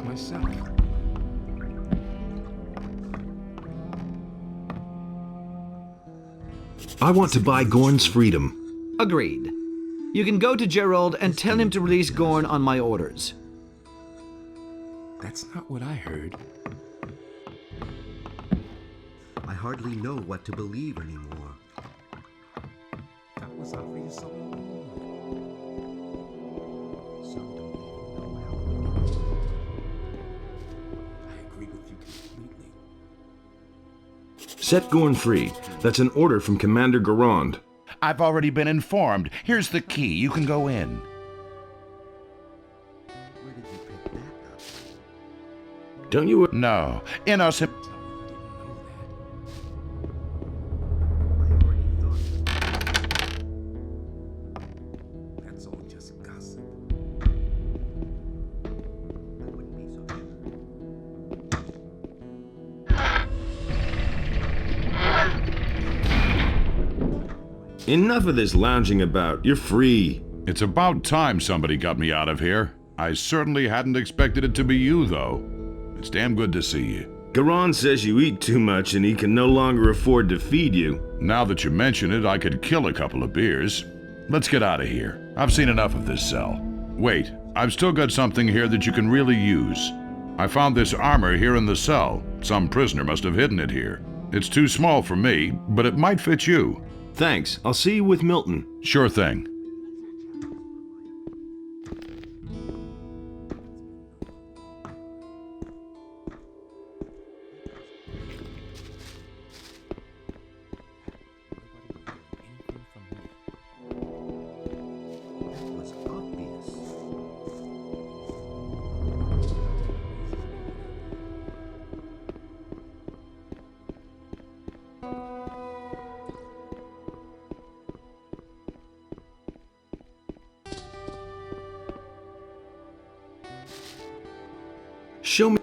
Myself. I want to buy Gorn's freedom. Agreed. You can go to Gerald and tell him to release Gorn on my orders. That's not what I heard. I hardly know what to believe anymore. That was obvious all along. Some don't even know how to begin. I agree with you completely. Set Gorn free. That's an order from Commander Garand. I've already been informed. Here's the key. You can go in. Where did you pick that up? Don't you... No. Inos... I already thought. That's all just gossip. I wouldn't be so sure. Enough of this lounging about. You're free. It's about time somebody got me out of here. I certainly hadn't expected it to be you, though. It's damn good to see you. Garon says you eat too much and he can no longer afford to feed you. Now that you mention it, I could kill a couple of beers. Let's get out of here. I've seen enough of this cell. Wait, I've still got something here that you can really use. I found this armor here in the cell. Some prisoner must have hidden it here. It's too small for me, but it might fit you. Thanks. I'll see you with Milton. Sure thing. Show me.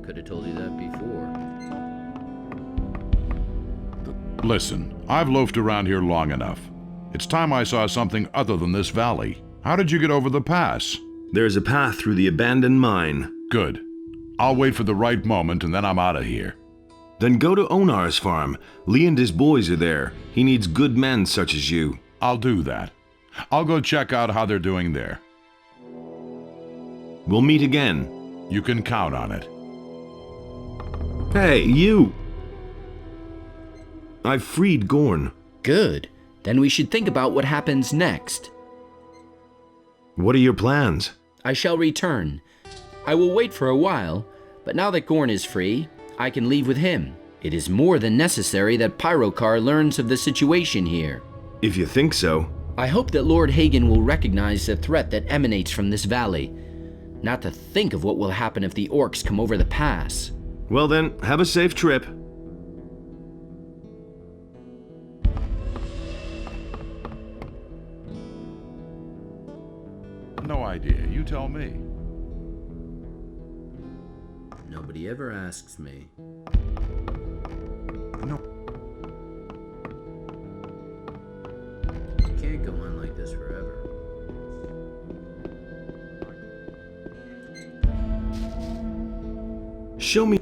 Could have told you that before. Listen, I've loafed around here long enough. It's time I saw something other than this valley. How did you get over the pass? There's a path through the abandoned mine. Good. I'll wait for the right moment and then I'm out of here. Then go to Onar's farm. Lee and his boys are there. He needs good men such as you. I'll do that. I'll go check out how they're doing there. We'll meet again. You can count on it. Hey, you! I've freed Gorn. Good. Then we should think about what happens next. What are your plans? I shall return. I will wait for a while, but now that Gorn is free, I can leave with him. It is more than necessary that Pyrokar learns of the situation here. If you think so. I hope that Lord Hagen will recognize the threat that emanates from this valley. Not to think of what will happen if the orcs come over the pass. Well then, have a safe trip. No idea. You tell me. Nobody ever asks me. No. You can't go on like this forever. Show me.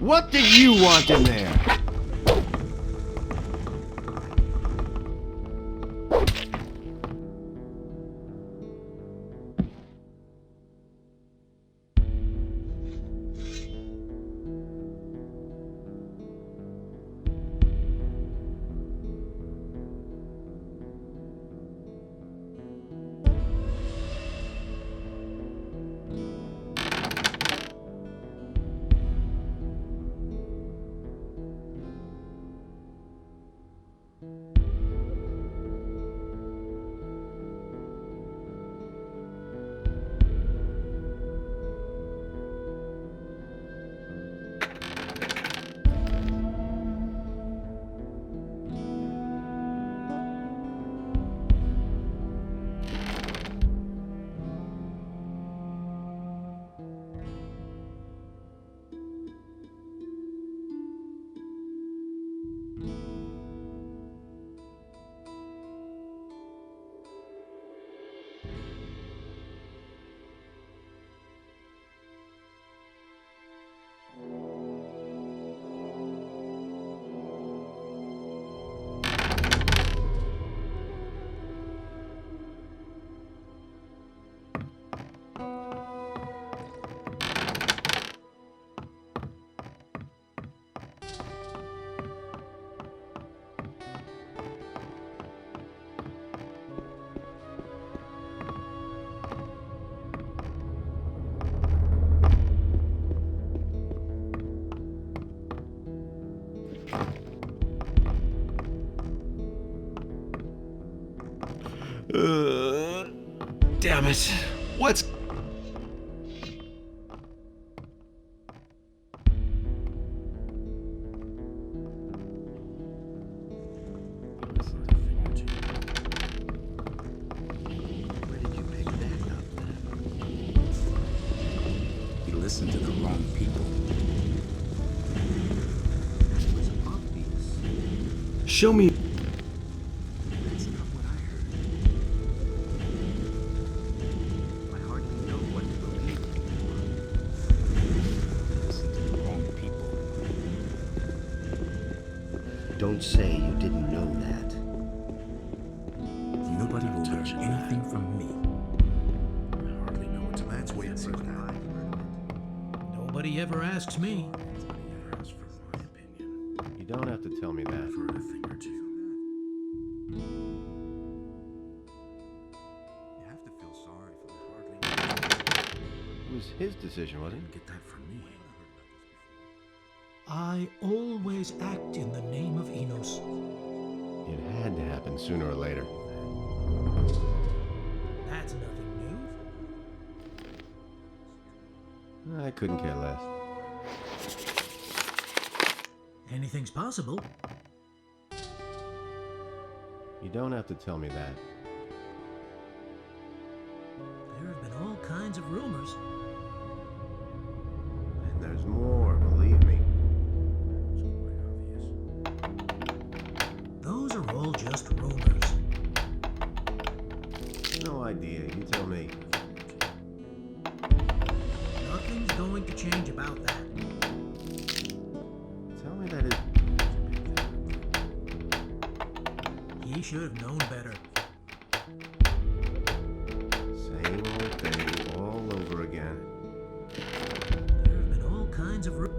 What do you want in there? Damn it. What's... You listen to the wrong people. Show me... That's not what I heard. I hardly know what to believe anymore. Listen to the wrong people. Don't say you didn't know that. Nobody will touch anything from me. I hardly know what to Let's wait and see what happens. Nobody ever asks me. You don't have to tell me that. For a thing or two. You have to feel sorry for the hardly. It was his decision, wasn't it? Get that from me. I always act in the name of Enos. It had to happen sooner or later. That's nothing new. I couldn't care less. Anything's possible. You don't have to tell me that. There have been all kinds of rumors. And there's more, believe me. Those are all just rumors. No idea, you tell me. Nothing's going to change about that. Tell me that it... He should have known better. Same old thing all over again. There have been all kinds of rumors.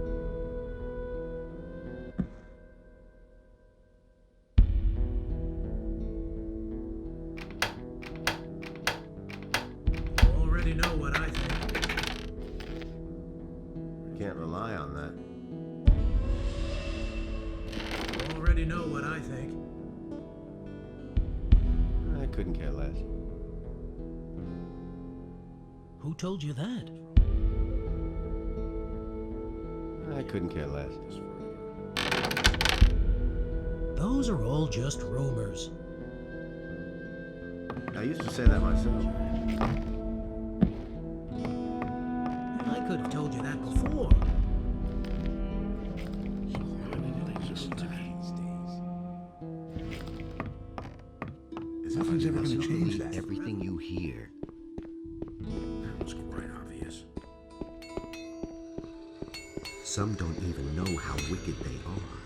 You already know what I think. Can't rely on that. You already know what I think. I couldn't care less. Who told you that? I couldn't care less. Those are all just rumors. I used to say that myself. I could have told you that before. Nothing's ever going to change that. Everything you hear. That was quite obvious. Some don't even know how wicked they are.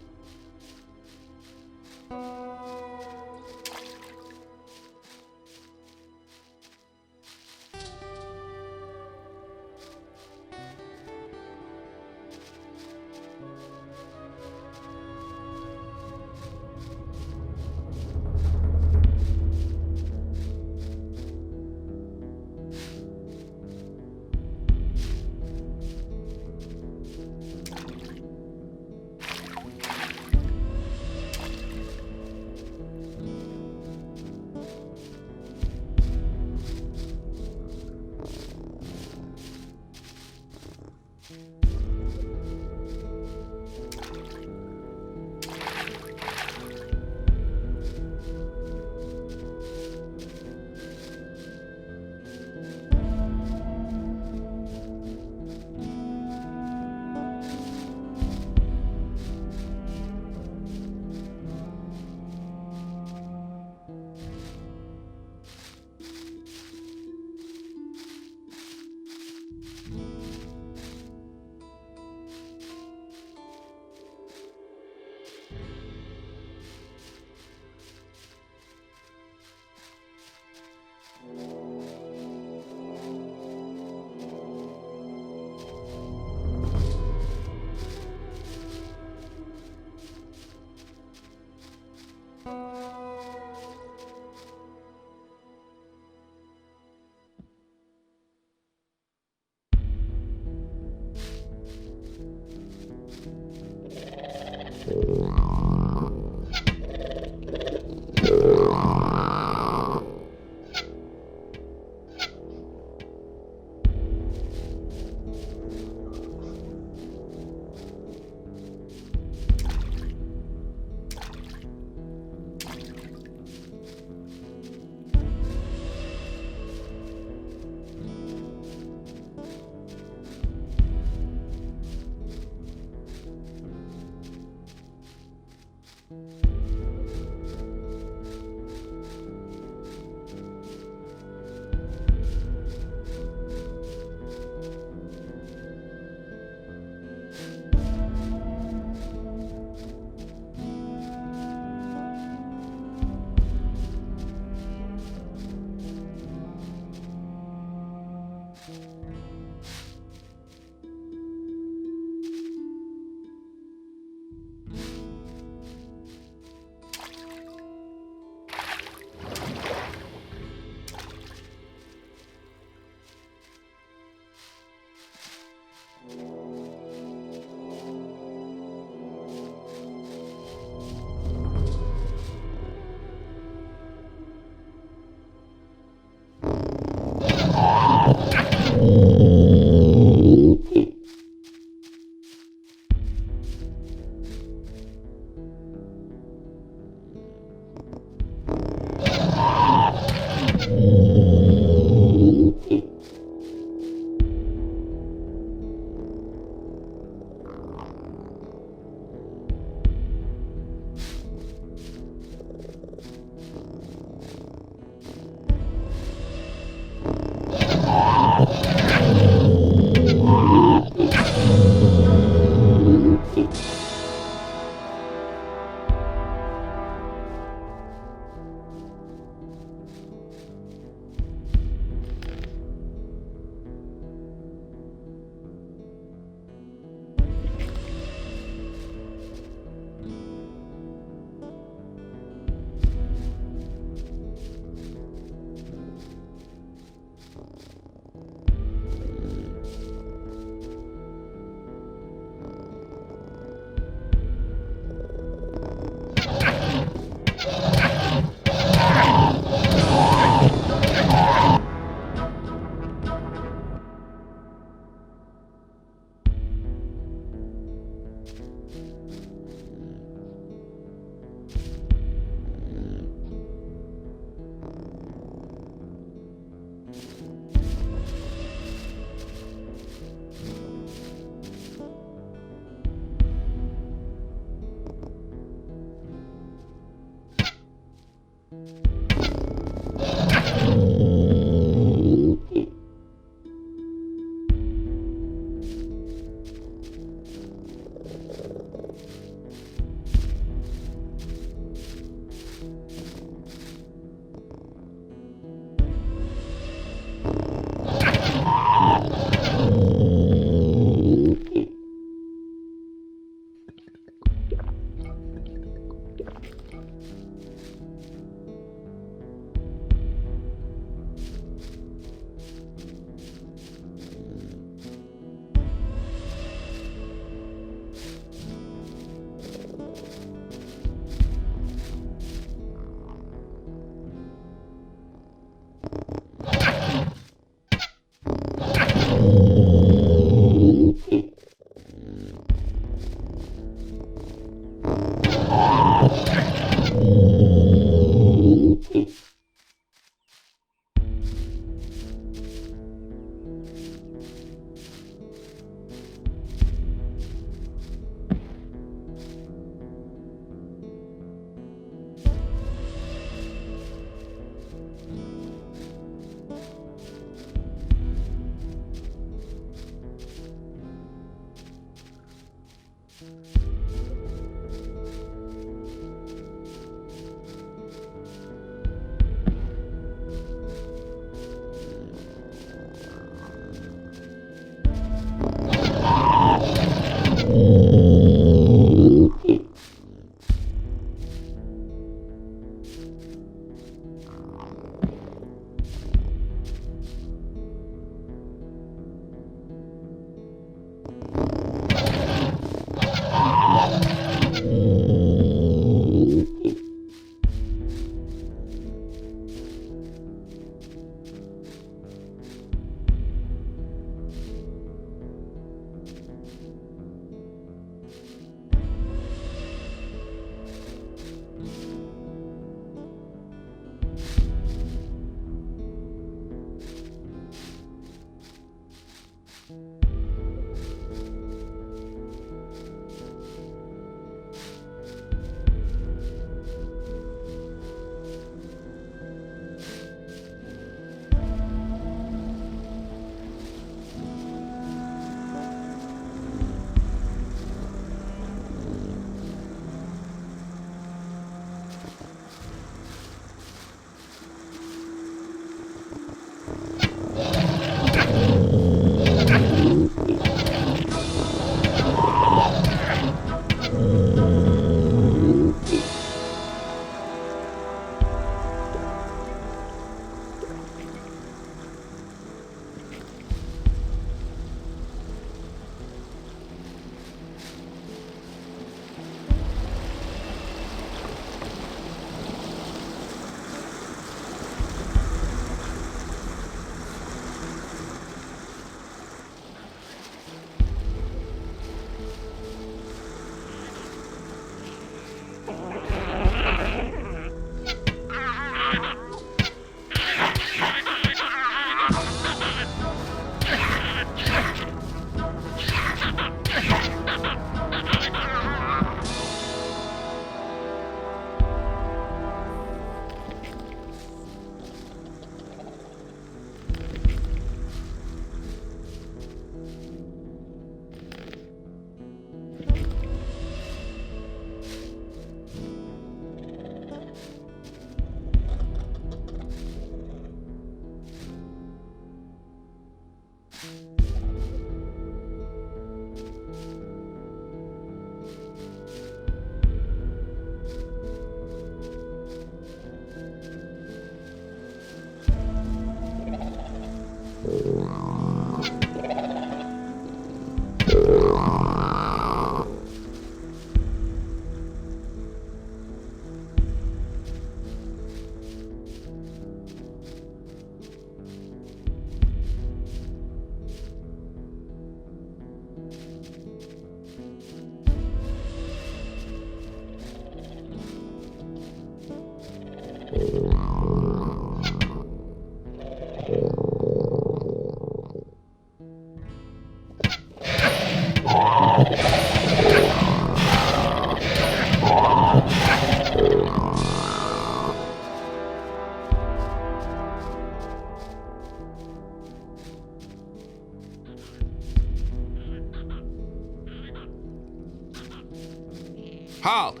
Halt!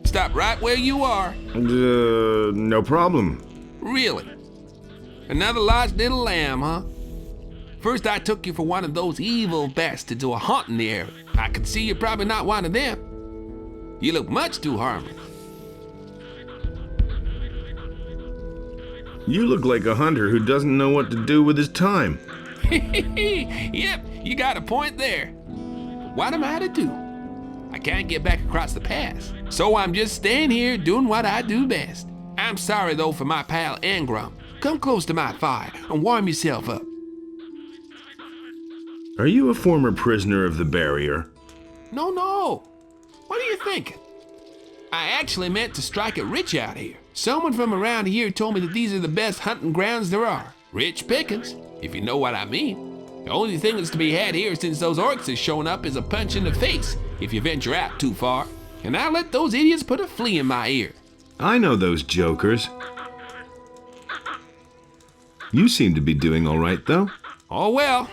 Stop right where you are. No problem. Really? Another lost little lamb, huh? First I took you for one of those evil bastards who are haunting the area. I can see you're probably not one of them. You look much too harmless. You look like a hunter who doesn't know what to do with his time. Yep, you got a point there. What am I to do? I can't get back across the pass, so I'm just staying here doing what I do best. I'm sorry though for my pal Engrum. Come close to my fire and warm yourself up. Are you a former prisoner of the barrier? No. What are you thinking? I actually meant to strike it rich out here. Someone from around here told me that these are the best hunting grounds there are. Rich pickings, if you know what I mean. The only thing that's to be had here since those orcs have shown up is a punch in the face if you venture out too far. And I'll let those idiots put a flea in my ear. I know those jokers. You seem to be doing all right, though. Oh well,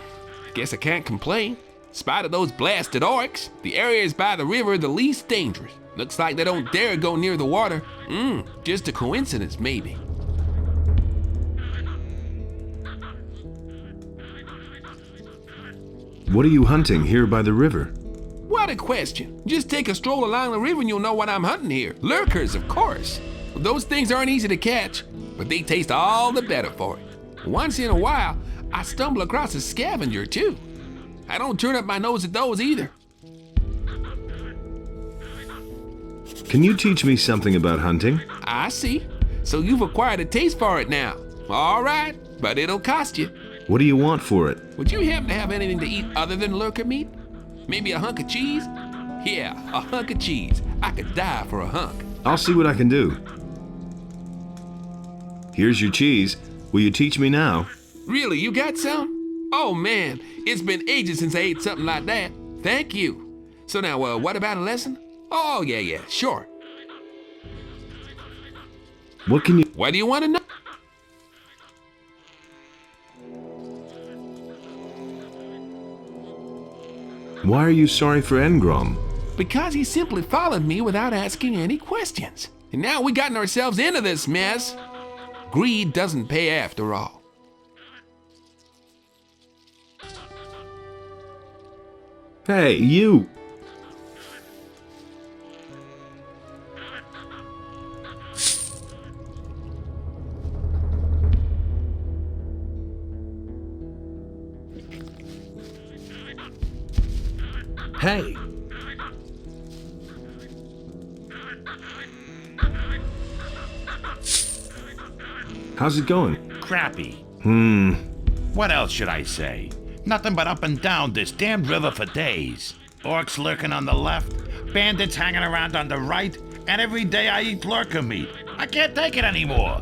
guess I can't complain. In spite of those blasted orcs, the areas by the river are the least dangerous. Looks like they don't dare go near the water. Just a coincidence, maybe. What are you hunting here by the river? What a question. Just take a stroll along the river and you'll know what I'm hunting here. Lurkers, of course. Those things aren't easy to catch, but they taste all the better for it. Once in a while, I stumble across a scavenger, too. I don't turn up my nose at those either. Can you teach me something about hunting? I see. So you've acquired a taste for it now. All right, but it'll cost you. What do you want for it? Would you happen to have anything to eat other than lurker meat? Maybe a hunk of cheese? Yeah, a hunk of cheese. I could die for a hunk. I'll see what I can do. Here's your cheese. Will you teach me now? Really, you got some? Oh man, it's been ages since I ate something like that. Thank you. So now, what about a lesson? Oh, yeah, sure. What do you want to know? Why are you sorry for Engrum? Because he simply followed me without asking any questions. And now we've gotten ourselves into this mess. Greed doesn't pay after all. Hey, you! Hey! How's it going? Crappy. What else should I say? Nothing but up and down this damned river for days. Orcs lurking on the left, bandits hanging around on the right, and every day I eat lurker meat. I can't take it anymore.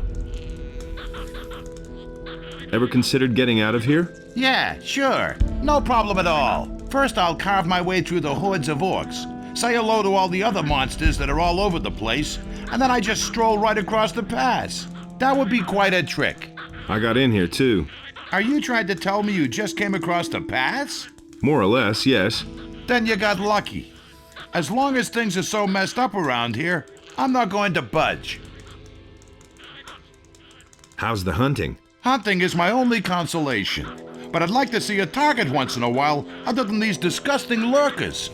Ever considered getting out of here? Yeah, sure. No problem at all. First, I'll carve my way through the hordes of orcs, say hello to all the other monsters that are all over the place, and then I just stroll right across the pass. That would be quite a trick. I got in here, too. Are you trying to tell me you just came across the pass? More or less, yes. Then you got lucky. As long as things are so messed up around here, I'm not going to budge. How's the hunting? Hunting is my only consolation, but I'd like to see a target once in a while other than these disgusting lurkers.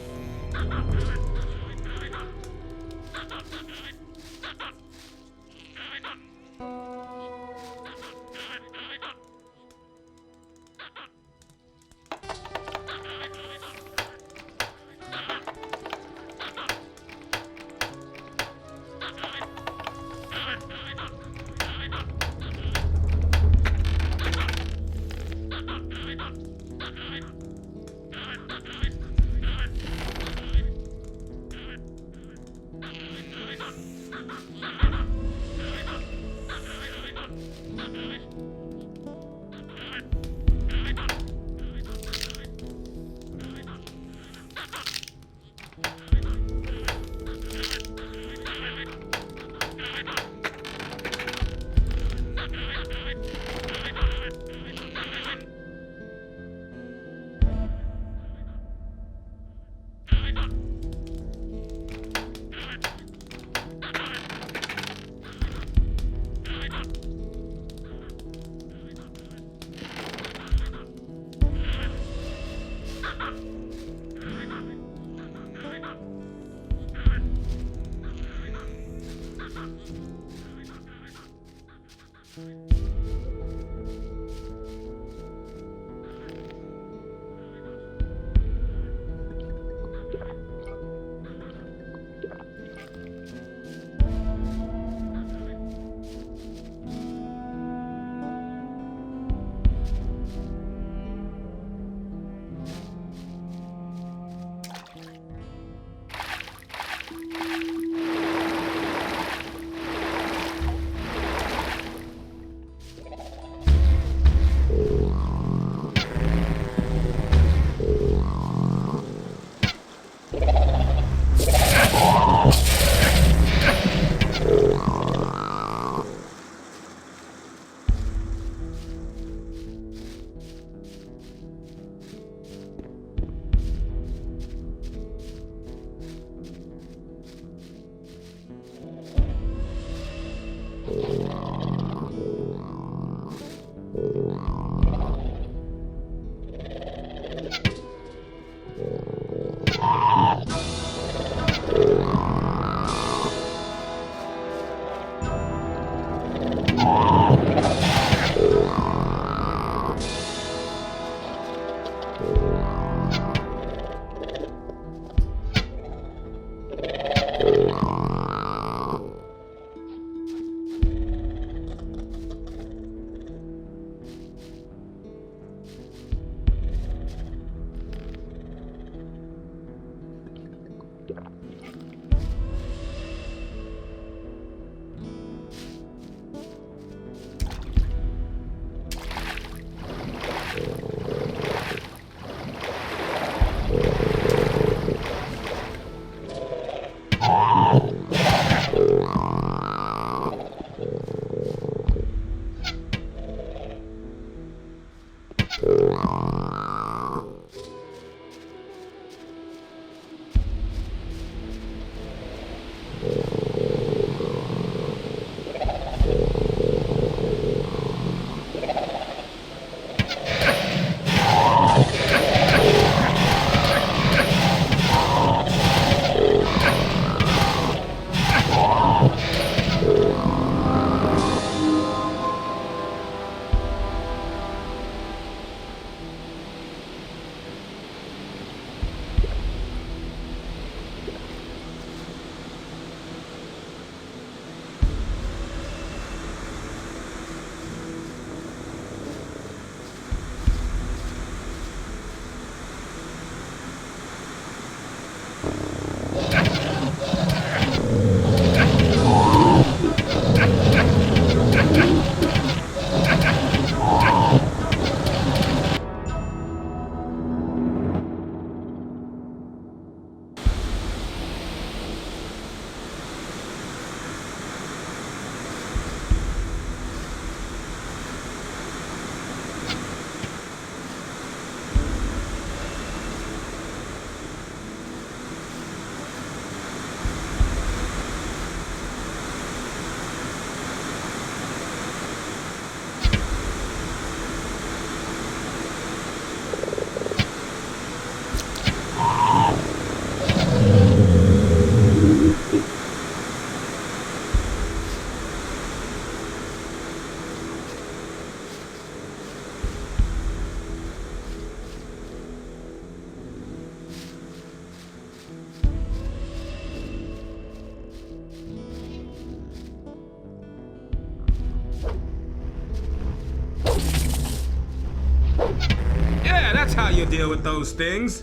That's how you deal with those things.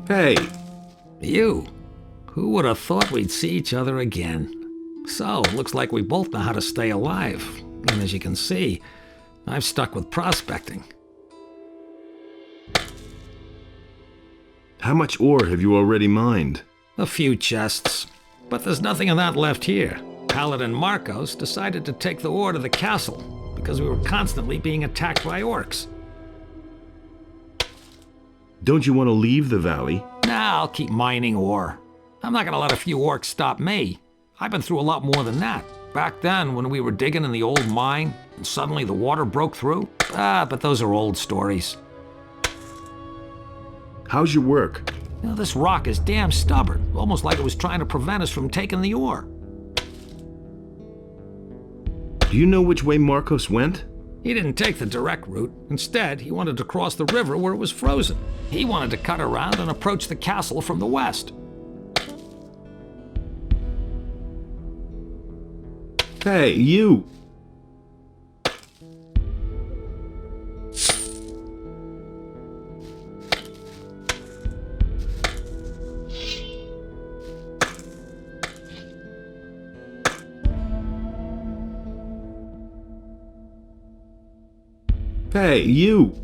Hey! You? Who would have thought we'd see each other again? So, looks like we both know how to stay alive. And as you can see, I've stuck with prospecting. How much ore have you already mined? A few chests. But there's nothing of that left here. Paladin Marcos decided to take the ore to the castle because we were constantly being attacked by orcs. Don't you want to leave the valley? Nah, I'll keep mining ore. I'm not gonna let a few orcs stop me. I've been through a lot more than that. Back then, when we were digging in the old mine, and suddenly the water broke through. But those are old stories. How's your work? You know, this rock is damn stubborn, almost like it was trying to prevent us from taking the ore. Do you know which way Marcos went? He didn't take the direct route. Instead, he wanted to cross the river where it was frozen. He wanted to cut around and approach the castle from the west. Hey, you! Hey, you!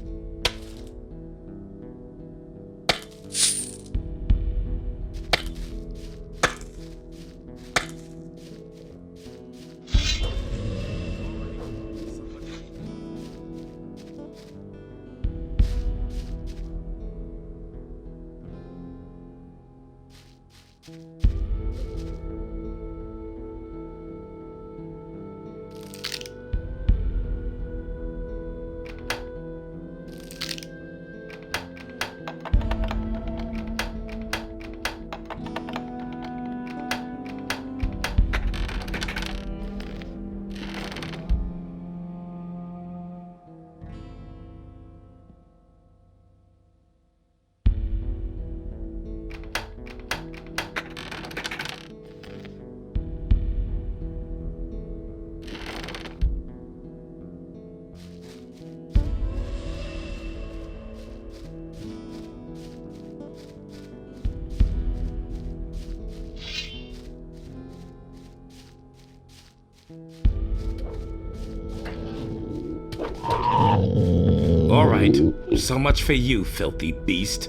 All right, so much for you, filthy beast.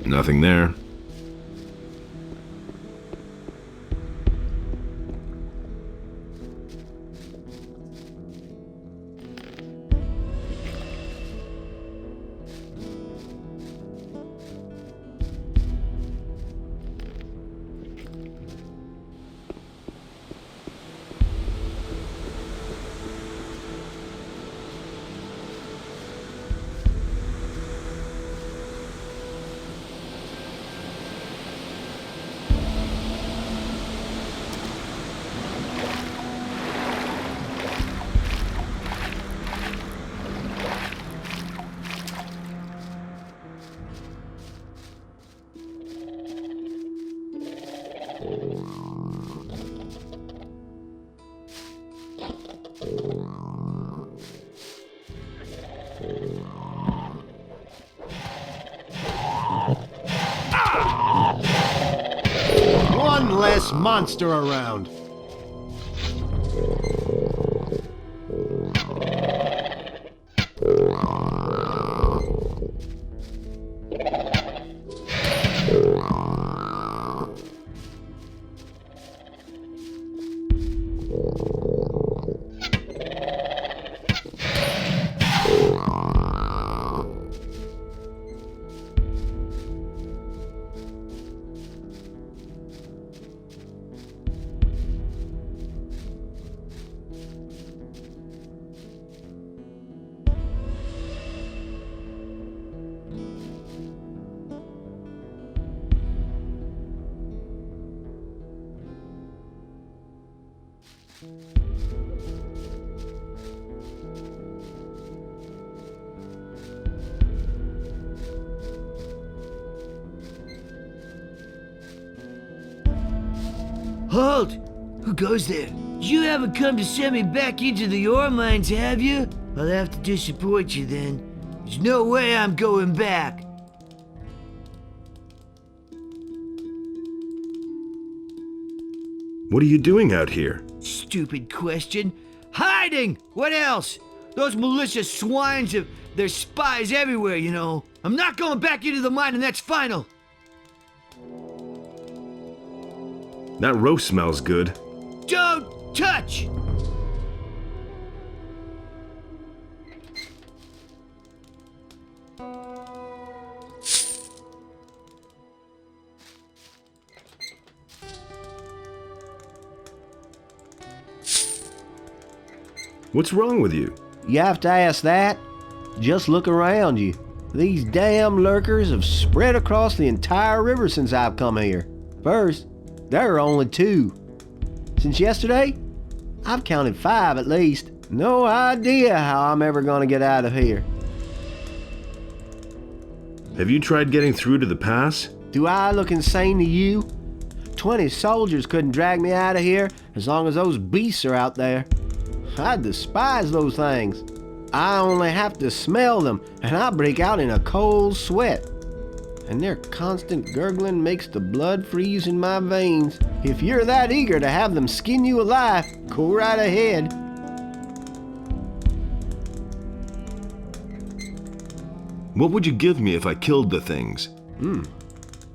Nothing there. monster around. Halt! Who goes there? You haven't come to send me back into the ore mines, have you? I'll have to disappoint you then. There's no way I'm going back. What are you doing out here? Stupid question. Hiding! What else? Those malicious swines have their spies everywhere, you know. I'm not going back into the mine, and that's final. That roast smells good. Don't touch! What's wrong with you? You have to ask that? Just look around you. These damn lurkers have spread across the entire river since I've come here. First, there are only 2. Since yesterday, I've counted 5 at least. No idea how I'm ever gonna get out of here. Have you tried getting through to the pass? Do I look insane to you? 20 soldiers couldn't drag me out of here as long as those beasts are out there. I despise those things. I only have to smell them, and I break out in a cold sweat. And their constant gurgling makes the blood freeze in my veins. If you're that eager to have them skin you alive, go right ahead. What would you give me if I killed the things?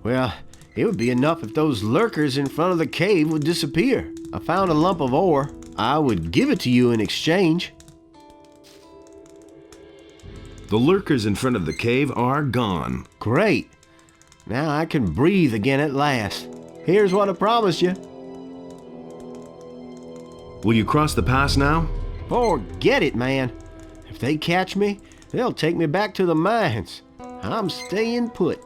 Well, it would be enough if those lurkers in front of the cave would disappear. I found a lump of ore. I would give it to you in exchange. The lurkers in front of the cave are gone. Great. Now I can breathe again at last. Here's what I promised you. Will you cross the pass now? Forget it, man. If they catch me, they'll take me back to the mines. I'm staying put.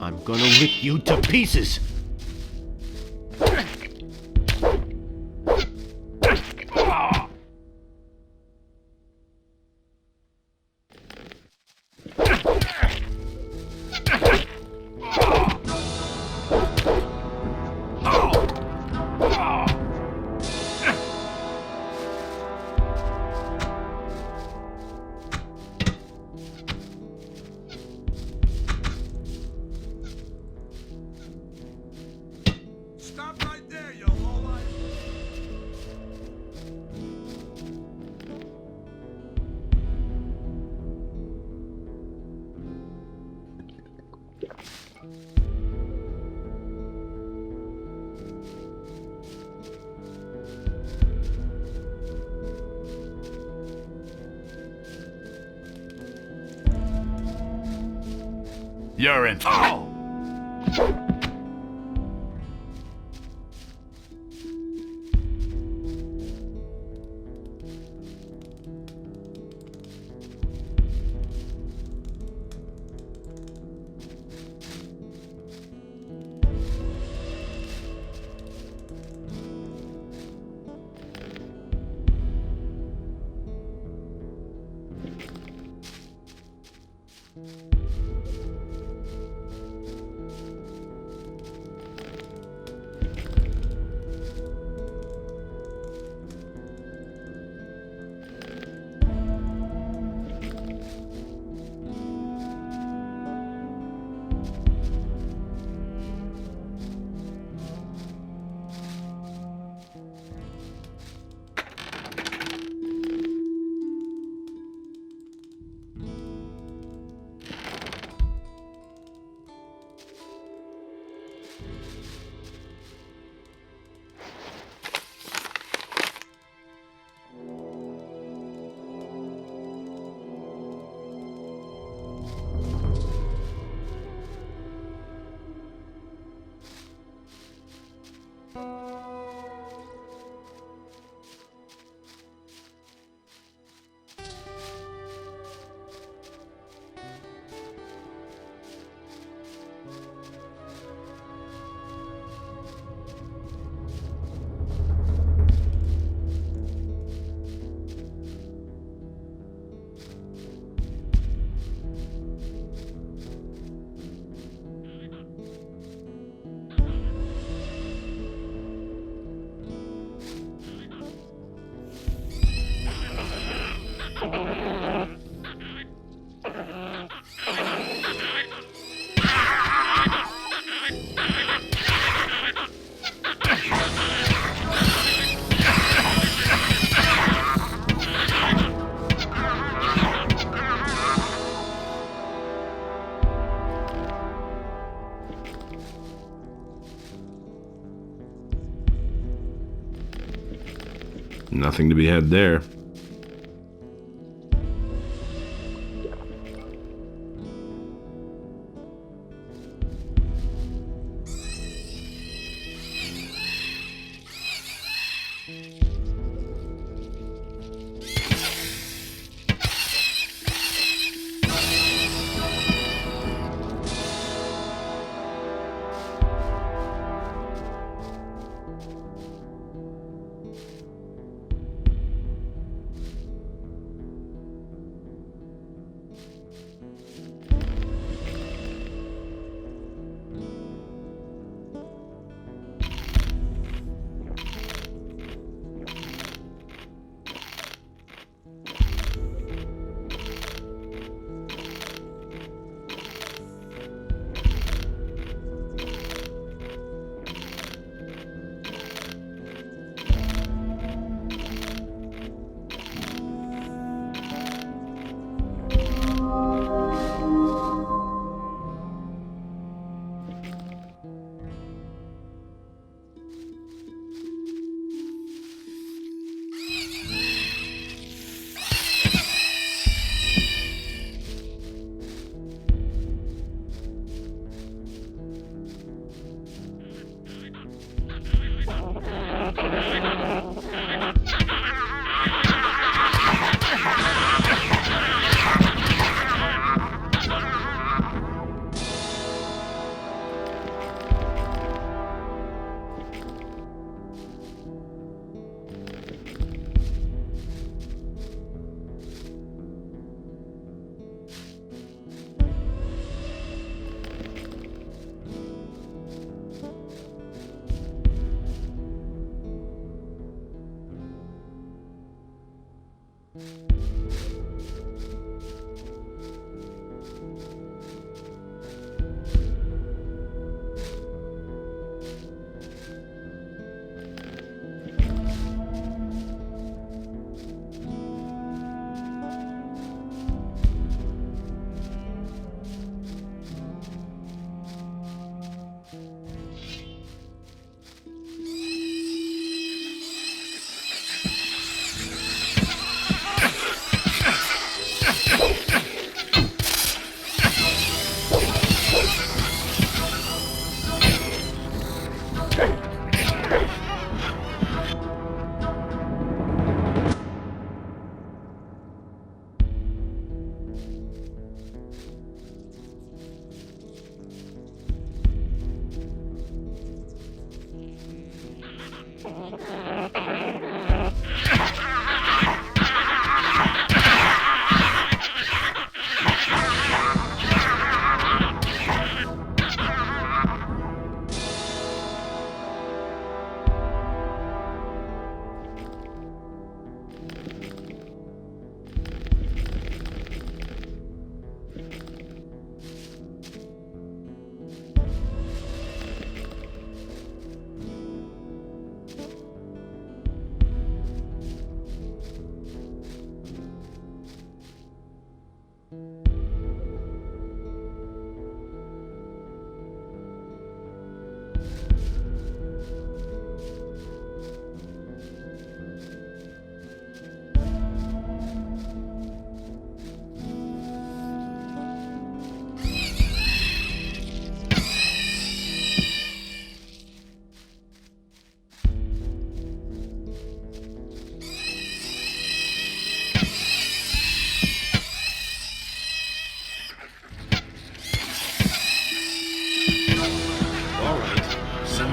I'm gonna rip you to pieces! Stop right there, you lowlife! You're in. Oh! Nothing to be had there.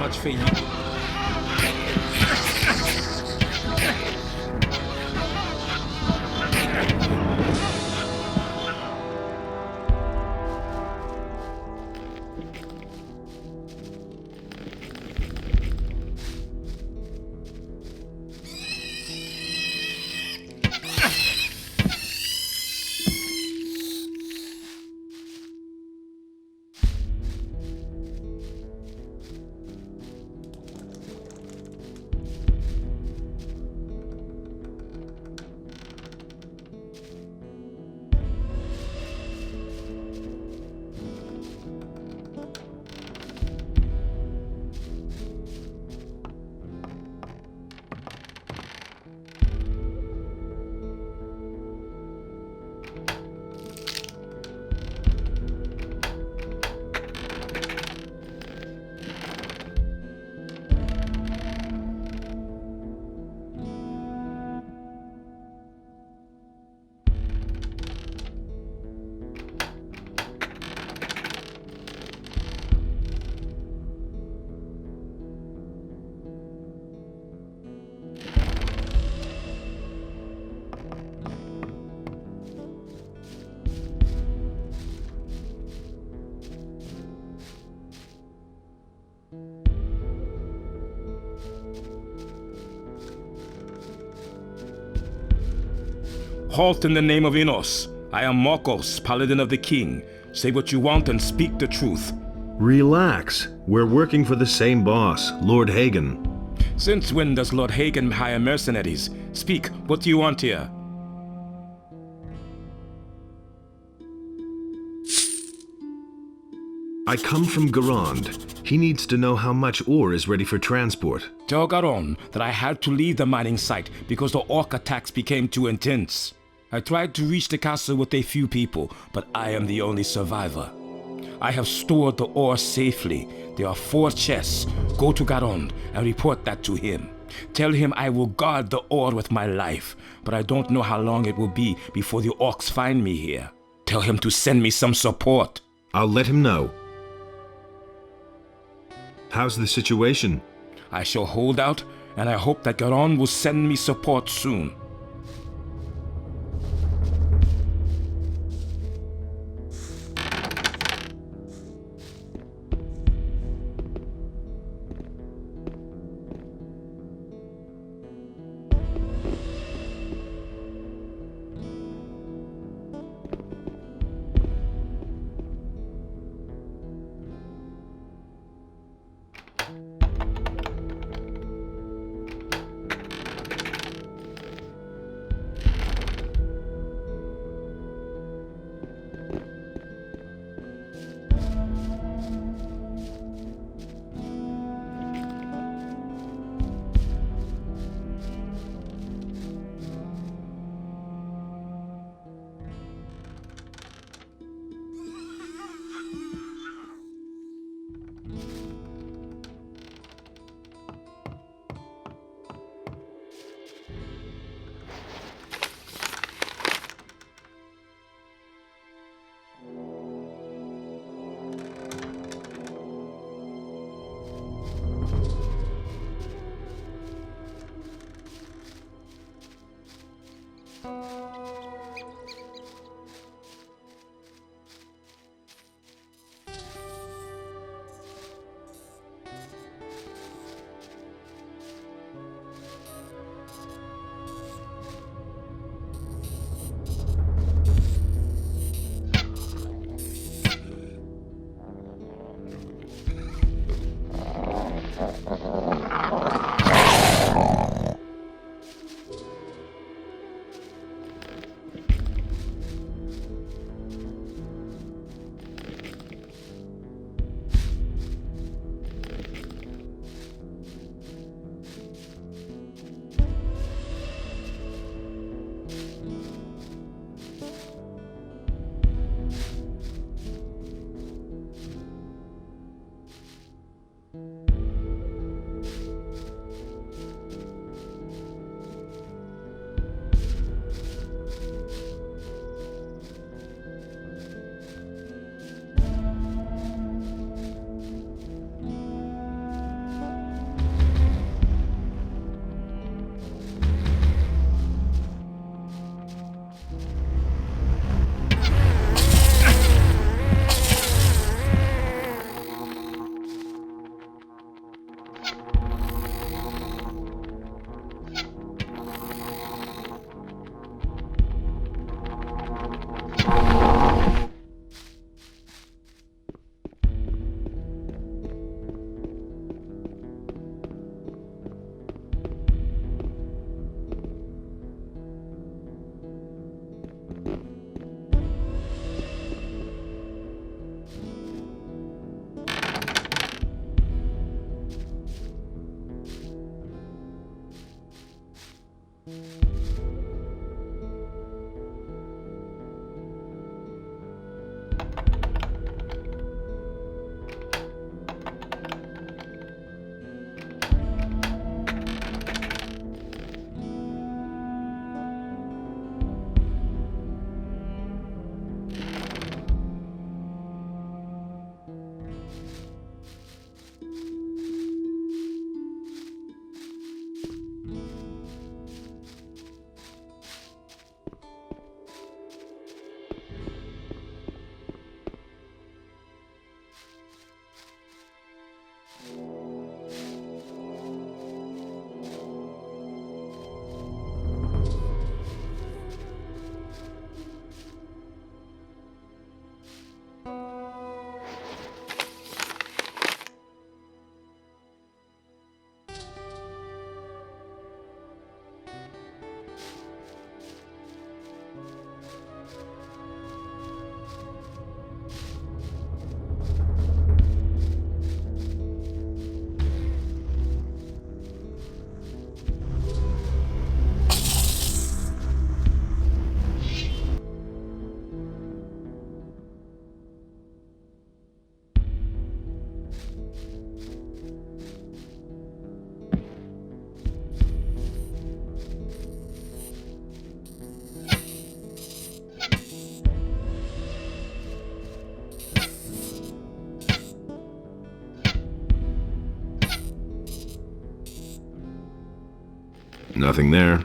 much for you. Halt in the name of Inos. I am Marcos, Paladin of the King. Say what you want and speak the truth. Relax. We're working for the same boss, Lord Hagen. Since when does Lord Hagen hire mercenaries? Speak, what do you want here? I come from Garand. He needs to know how much ore is ready for transport. Tell Garon that I had to leave the mining site because the orc attacks became too intense. I tried to reach the castle with a few people, but I am the only survivor. I have stored the ore safely. There are 4 chests. Go to Garon and report that to him. Tell him I will guard the ore with my life, but I don't know how long it will be before the orcs find me here. Tell him to send me some support. I'll let him know. How's the situation? I shall hold out, and I hope that Garon will send me support soon. Nothing there.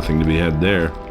nothing to be had there.